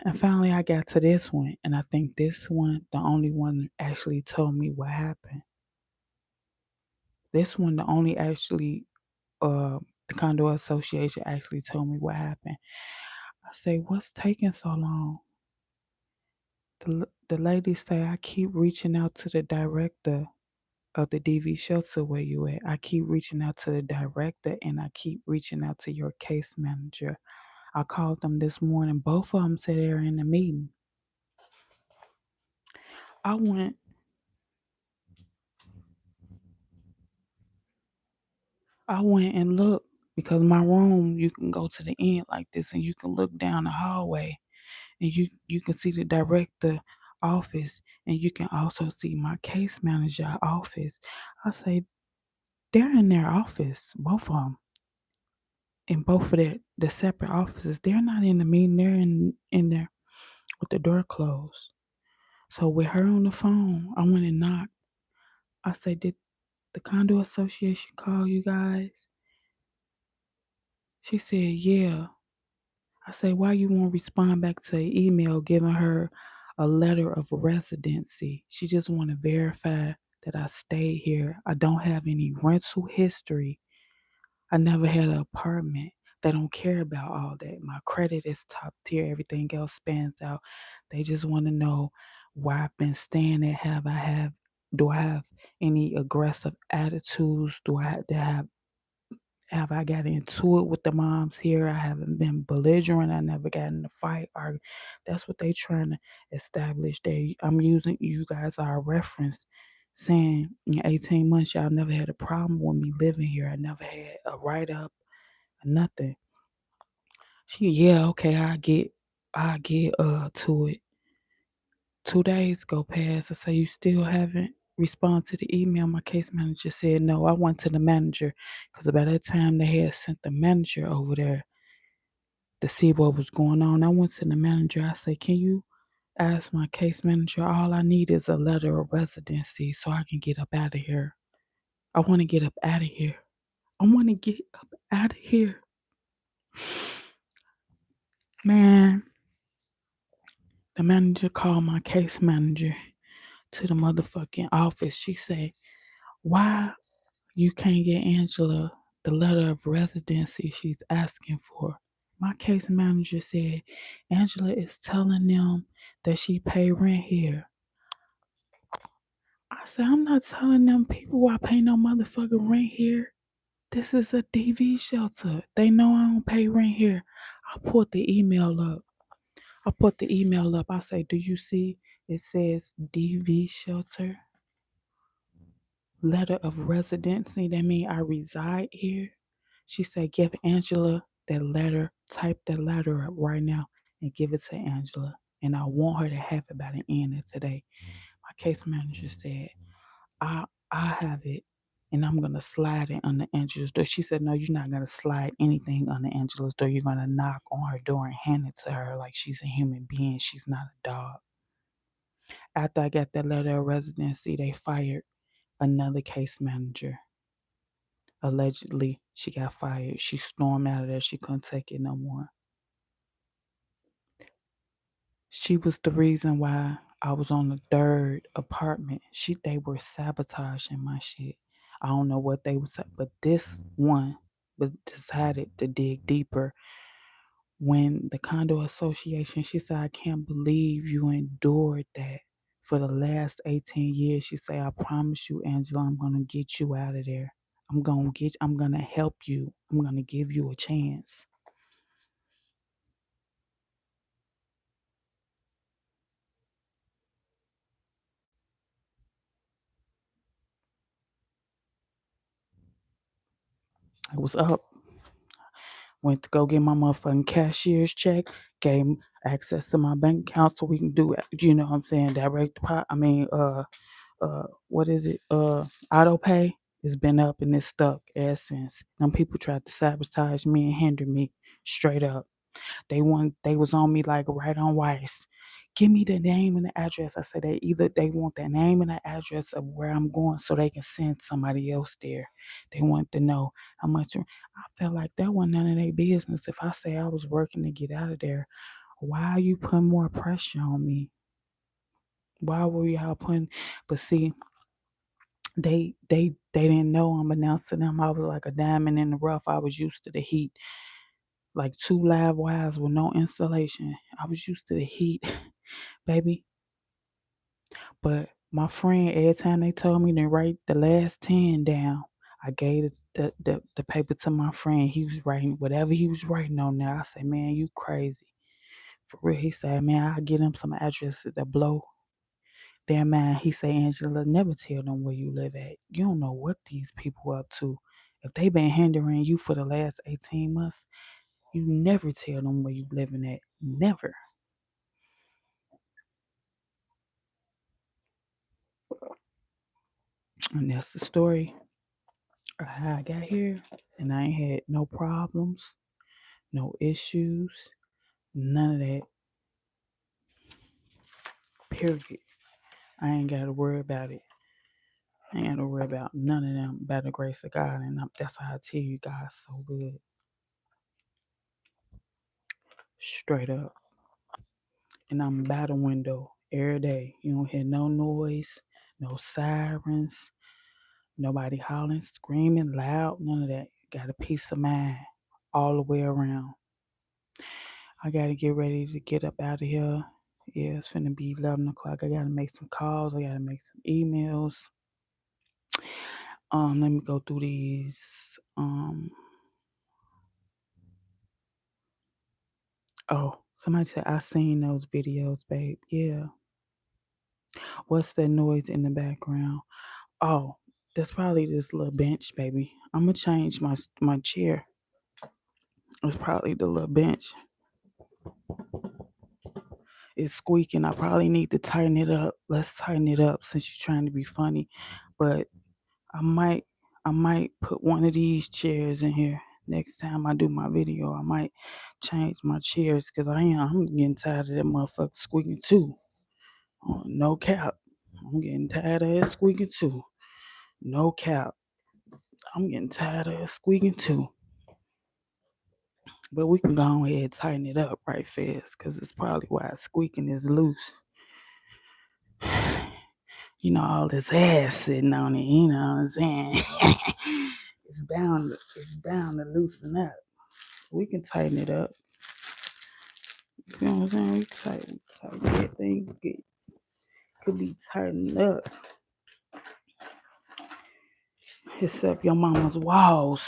Speaker 1: And finally, I got to this one, and I think this one, the only one, actually told me what happened. This one, uh, the condo association actually told me what happened. I say, "What's taking so long?" The lady say, "I keep reaching out to the director of the DV shelter where you at. I keep reaching out to the director, and I keep reaching out to your case manager. I called them this morning. Both of them said they're in the meeting." I went I went and looked because my room, you can go to the end like this and you can look down the hallway and you can see the director office and you can also see my case manager office. I say they're in their office, both of them, in both of the separate offices. They're not in the meeting. They're in there with the door closed. So with her on the phone, I went and knocked. I say, did the condo association call you guys? She said, yeah. I say, why you won't respond back to an email giving her a letter of residency? She just want to verify that I stay here. I don't have any rental history. I never had an apartment. They don't care about all that. My credit is top tier. Everything else spans out. They just want to know where I've been staying at. Do I have any aggressive attitudes? Do I have I got into it with the moms here? I haven't been belligerent. I never got in a fight. Or that's what they trying to establish. I'm using you guys are a reference, saying in 18 months y'all never had a problem with me living here. I never had a write up, nothing. Yeah, okay, I get to it. 2 days go past. I say you still haven't responded to the email. My case manager said no. I went to the manager because by that time they had sent the manager over there to see what was going on. I went to the manager. I said, can you ask my case manager? All I need is a letter of residency so I can get up out of here. I want to get up out of here. I want to get up out of here. Man, the manager called my case manager to the motherfucking office. She said, why you can't get Angela the letter of residency she's asking for? My case manager said Angela is telling them that she pay rent here. I said, I'm not telling them people I pay no motherfucking rent here. This is a DV shelter. They know I don't pay rent here. I put the email up. I say, do you see it says DV shelter? Letter of residency. That means I reside here. She said, give Angela that letter. Type that letter up right now and give it to Angela. And I want her to have it by the end of today. My case manager said, I I have it and I'm gonna slide it under Angela's door. She said, no, you're not gonna slide anything under Angela's door. You're gonna knock on her door and hand it to her like she's a human being. She's not a dog. After I got that letter of residency, they fired another case manager. Allegedly, she got fired. She stormed out of there. She couldn't take it no more. She was the reason why I was on the third apartment. They were sabotaging my shit. I don't know what they was, but this one was decided to dig deeper. When the condo association, she said, I can't believe you endured that for the last 18 years. She said, I promise you, Angela, I'm gonna get you out of there. I'm gonna help you. I'm gonna give you a chance. I was up. Went to go get my motherfucking cashier's check, gave him access to my bank account so we can do it. You know what I'm saying? Direct deposit. What is it? Auto pay. It's been up and it's stuck ever since. Them people tried to sabotage me and hinder me straight up. They was on me like right on Weiss. Give me the name and the address. I said they want the name and the address of where I'm going so they can send somebody else there. They want to know how much. I felt like that wasn't none of their business. If I say I was working to get out of there, why are you putting more pressure on me? Why were y'all putting? But see, they didn't know. Unbeknownst to them, I was like a diamond in the rough. I was used to the heat, like two live wires with no installation. I was used to the heat, baby. But my friend, every time they told me to write the last 10 down, I gave the paper to my friend. He was writing whatever he was writing on there. I said, man, you crazy. For real. He said, man, I'll get him some addresses that blow their mind. He said, Angela, never tell them where you live at. You don't know what these people up to. If they been hindering you for the last 18 months, you never tell them where you living at. Never. And that's the story of how I got here. And I ain't had no problems, no issues, none of that. Period. I ain't got to worry about it. I ain't got to worry about none of them by the grace of God. And that's why I tell you guys so good. Straight up. And I'm by the window every day. You don't hear no noise, no sirens, nobody hollering, screaming loud, none of that. Got a peace of mind all the way around. I gotta get ready to get up out of here. Yeah, it's finna be 11 o'clock. I gotta make some calls. I gotta make some emails. Let me go through these. Oh, somebody said I seen those videos, babe. Yeah. What's that noise in the background? Oh, that's probably this little bench, baby. I'm gonna change my chair. It's probably the little bench. It's squeaking. I probably need to tighten it up. Let's tighten it up since you're trying to be funny. But I might I might put one of these chairs in here next time I do my video. I might change my chairs because I'm getting tired of that motherfucker squeaking too. No cap. I'm getting tired of it squeaking too. No cap. I'm getting tired of it squeaking too. But we can go ahead and tighten it up right fast because it's probably why it's squeaking is loose. You know, all this ass sitting on it, you know what I'm saying? It's bound to loosen up. We can tighten it up. You know what I'm saying? We can tighten that thing. Could be tightened up. Except your mama's walls.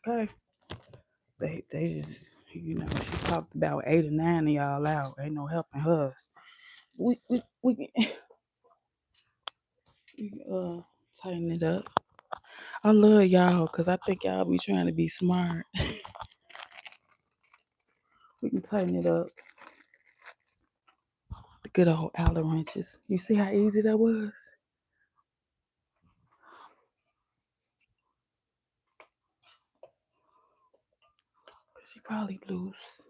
Speaker 1: Okay. They just, she talked about 8 or 9 of y'all out. Ain't no helping hers. We can tighten it up. I love y'all because I think y'all be trying to be smart. We can tighten it up. The good old Allen wrenches. You see how easy that was? She probably loose.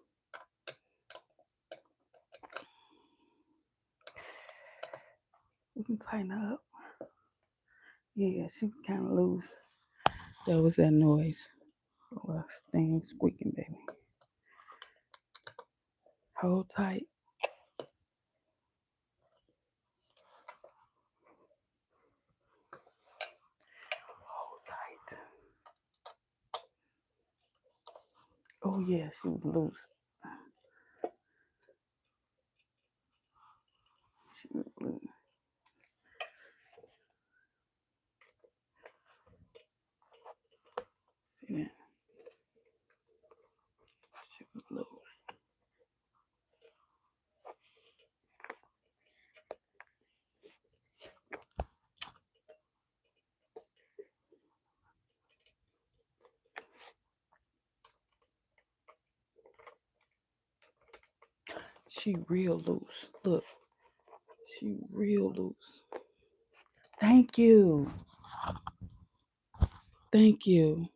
Speaker 1: We can tighten her up. Yeah, she was kind of loose. That was that noise. Well, thing squeaking, baby. Hold tight. Hold tight. Oh yeah, she was loose. She was loose. See that? She was loose. She real loose. Look, she real loose. Thank you. Thank you.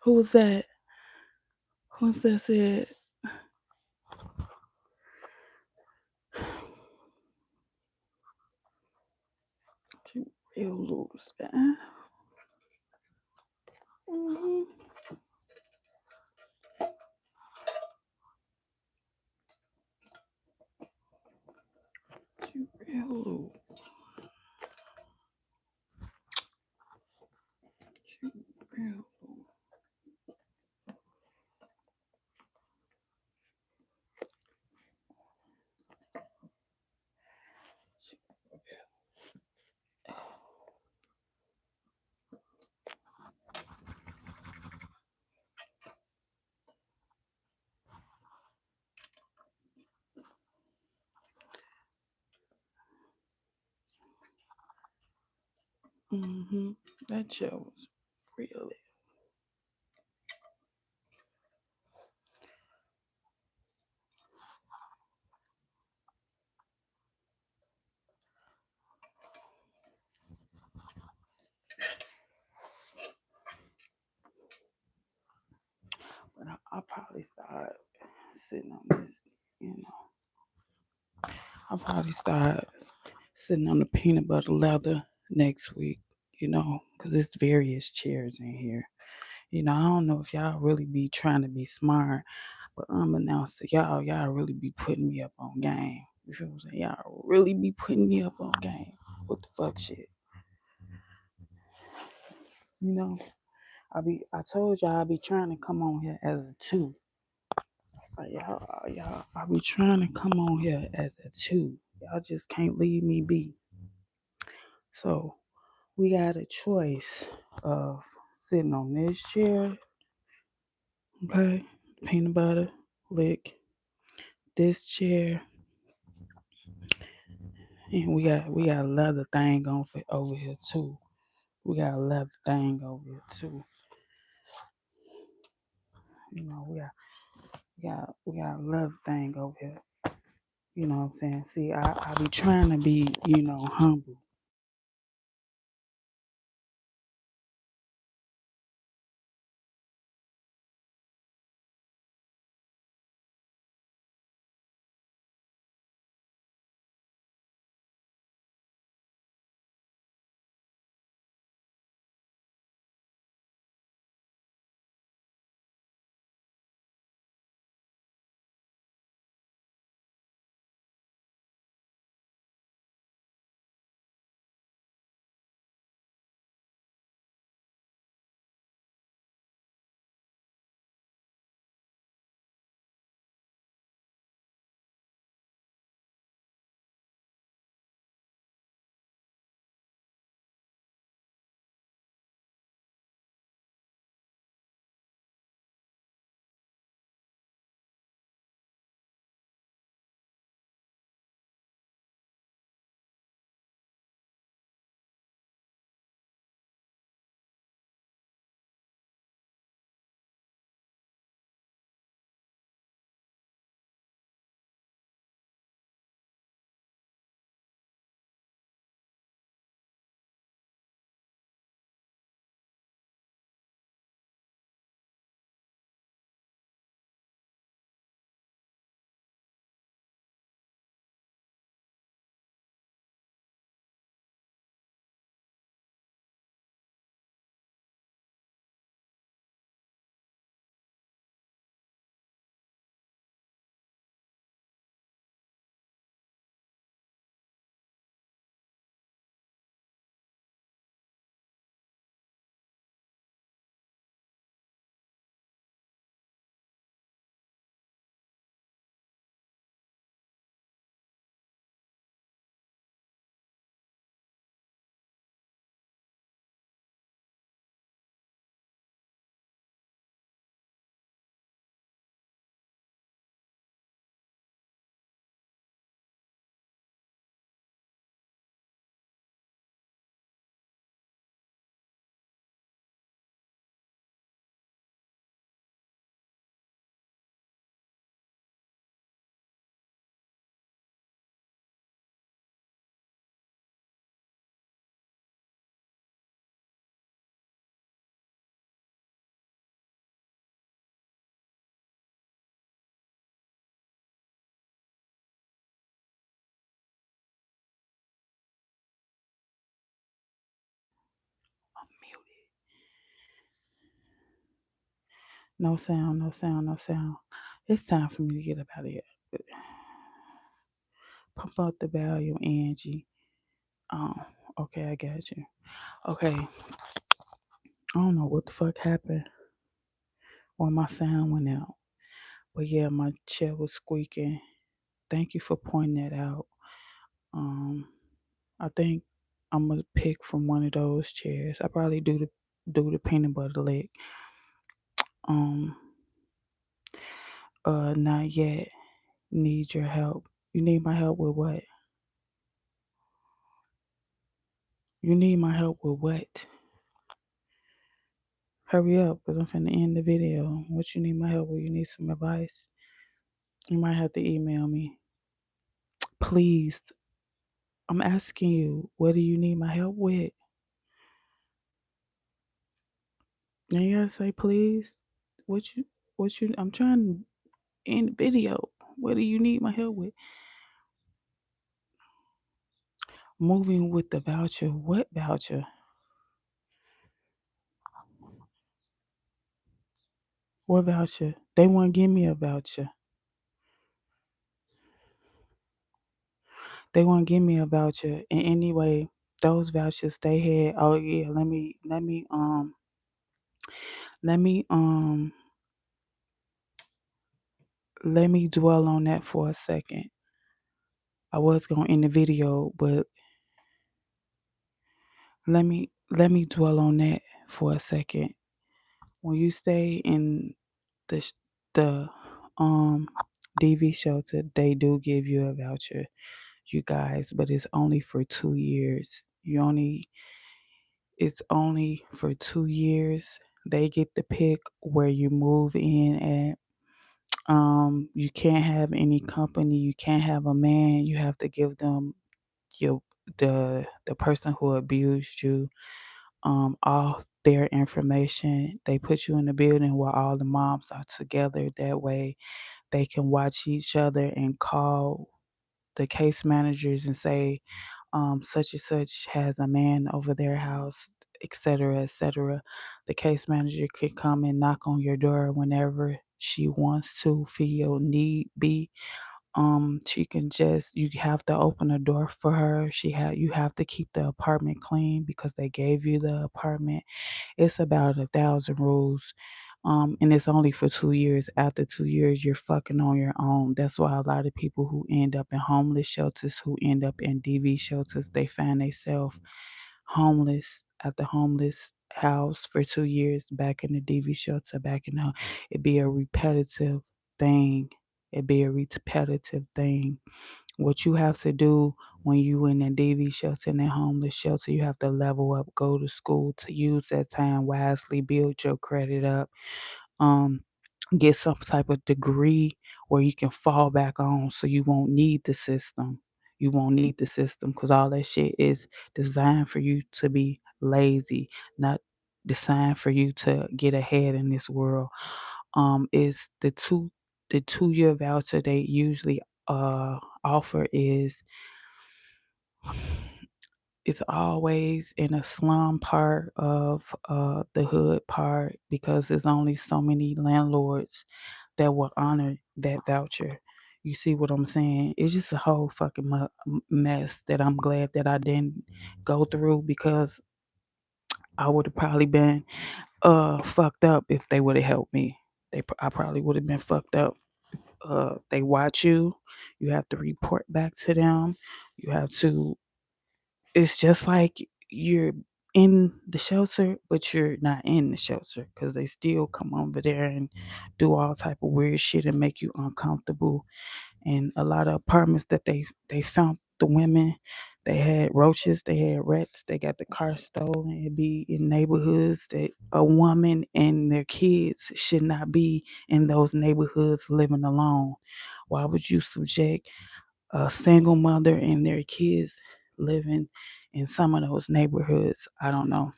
Speaker 1: Who was that? Who was that said? She real loose, man. Mm-hmm. She real loose. She real loose. She Mm-hmm. That shows really. But I'll probably start sitting on this, you know. I'll probably start sitting on the peanut butter leather next week, because there's various chairs in here. I don't know if y'all really be trying to be smart, but unbeknownst to y'all really be putting me up on game. You feel what I'm saying? Y'all really be putting me up on game. What the fuck shit? You know? I told y'all I be trying to come on here as a two. I be trying to come on here as a two. Y'all just can't leave me be. So we got a choice of sitting on this chair, okay, peanut butter, lick, this chair, and we got a leather thing on for over here too. We got a leather thing over here too. You know, we got a leather thing over here. You know what I'm saying? See, I be trying to be, humble. I'm muted. No sound, no sound, no sound. It's time for me to get up out of here. Pump up the volume, Angie. Oh, okay, I got you. Okay, I don't know what the fuck happened when my sound went out. But yeah, my chair was squeaking. Thank you for pointing that out. Um, I think I'm gonna pick from one of those chairs. I probably do the peanut butter leg. Um, not yet. Need your help. You need my help with what? You need my help with what? Hurry up, because I'm finna end the video. What you need my help with? You need some advice? You might have to email me. Please. I'm asking you, what do you need my help with? And you gotta say please. What you I'm trying to end the video. What do you need my help with? Moving with the voucher. What voucher? What voucher? They won't give me a voucher. They won't give me a voucher. And anyway, those vouchers they had, oh yeah, let me Let me let me dwell on that for a second. I was gonna end the video, but let me dwell on that for a second. When you stay in the the um DV shelter, they do give you a voucher, you guys, but it's only for 2 years. It's only for 2 years. They get to pick where you move in at. You can't have any company. You can't have a man. You have to give them your the person who abused you all their information. They put you in the building where all the moms are together. That way they can watch each other and call the case managers and say, such and such has a man over their house, etc., etc. The case manager can come and knock on your door whenever she wants to, feel need be. She can just you have to open a door for her. You have to keep the apartment clean because they gave you the apartment. It's about 1,000 rules. And it's only for 2 years. After 2 years, you're fucking on your own. That's why a lot of people who end up in homeless shelters, who end up in DV shelters, they find themselves homeless at the homeless house for 2 years, back in the DV shelter, back in the it'd be a repetitive thing. It'd be a repetitive thing. What you have to do when you in a DV shelter and a homeless shelter, you have to level up, go to school to use that time wisely, build your credit up, um, get some type of degree where you can fall back on so you won't need the system. You won't need the system because all that shit is designed for you to be lazy, not designed for you to get ahead in this world. Is the 2-year voucher they usually offer is it's always in a slum part of the hood part because there's only so many landlords that will honor that voucher. You see what I'm saying? It's just a whole fucking mess that I'm glad that I didn't go through because I would have probably been fucked up if they would have helped me. I probably would have been fucked up. They watch you. You have to report back to them. You have to it's just like you're in the shelter, but you're not in the shelter because they still come over there and do all type of weird shit and make you uncomfortable. And a lot of apartments that they found the women, they had roaches, they had rats, they got the car stolen. It'd be in neighborhoods that a woman and their kids should not be in those neighborhoods living alone. Why would you subject a single mother and their kids living in some of those neighborhoods? I don't know.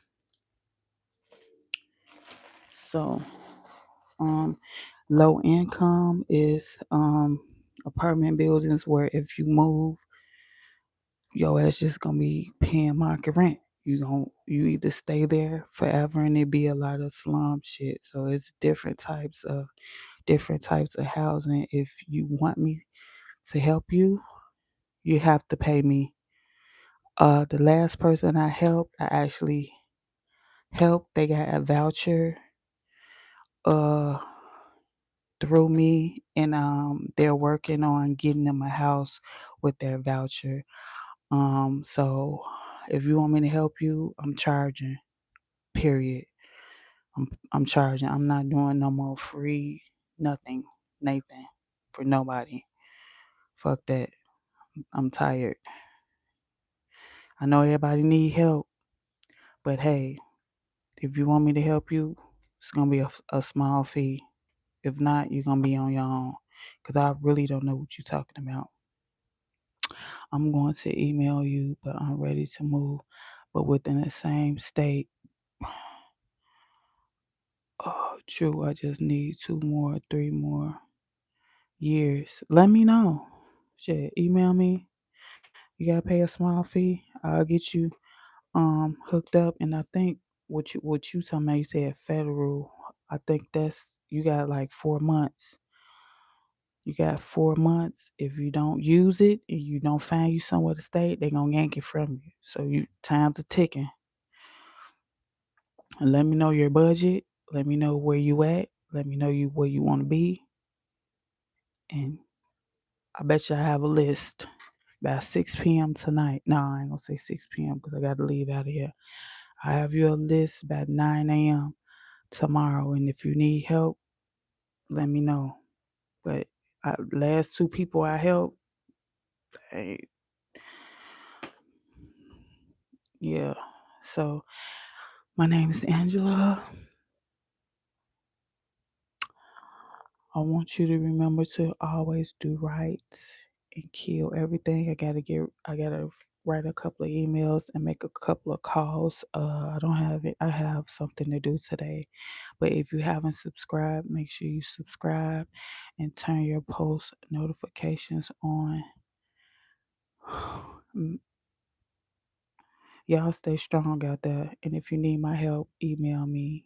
Speaker 1: So, um, low income is apartment buildings where if you move, your ass just gonna be paying market rent. You either stay there forever and it be a lot of slum shit. So it's different types of housing. If you want me to help you, you have to pay me. The last person I helped, I actually helped. They got a voucher uh through me, and they're working on getting them a house with their voucher. So if you want me to help you, I'm charging. Period. I'm charging. I'm not doing no more free nothing, Nathan, for nobody. Fuck that. I'm tired. I know everybody need help, but hey, if you want me to help you, it's gonna be a small fee. If not, you're gonna be on your own. Cause I really don't know what you're talking about. I'm going to email you, but I'm ready to move, but within the same state. Oh, true. I just need 2 more, 3 more years. Let me know. Shit, email me. You gotta pay a small fee. I'll get you hooked up. And I think what you talking about, you said federal. I think that's you got like 4 months. You got 4 months. If you don't use it and you don't find you somewhere to stay, they gonna yank it from you. So you time's a ticking. And let me know your budget. Let me know where you at. Let me know where you wanna be, and I bet you I have a list by 6 p.m. tonight. No, I ain't gonna say 6 p.m. because I gotta leave out of here. I have you a list by 9 a.m. tomorrow, and if you need help, let me know. But last two people I helped, hey, yeah. So my name is Angela. I want you to remember to always do right and kill everything. I gotta write a couple of emails and make a couple of calls. I don't have it. I have something to do today. But if you haven't subscribed, make sure you subscribe and turn your post notifications on. Mm, Y'all stay strong out there. And if you need my help, email me.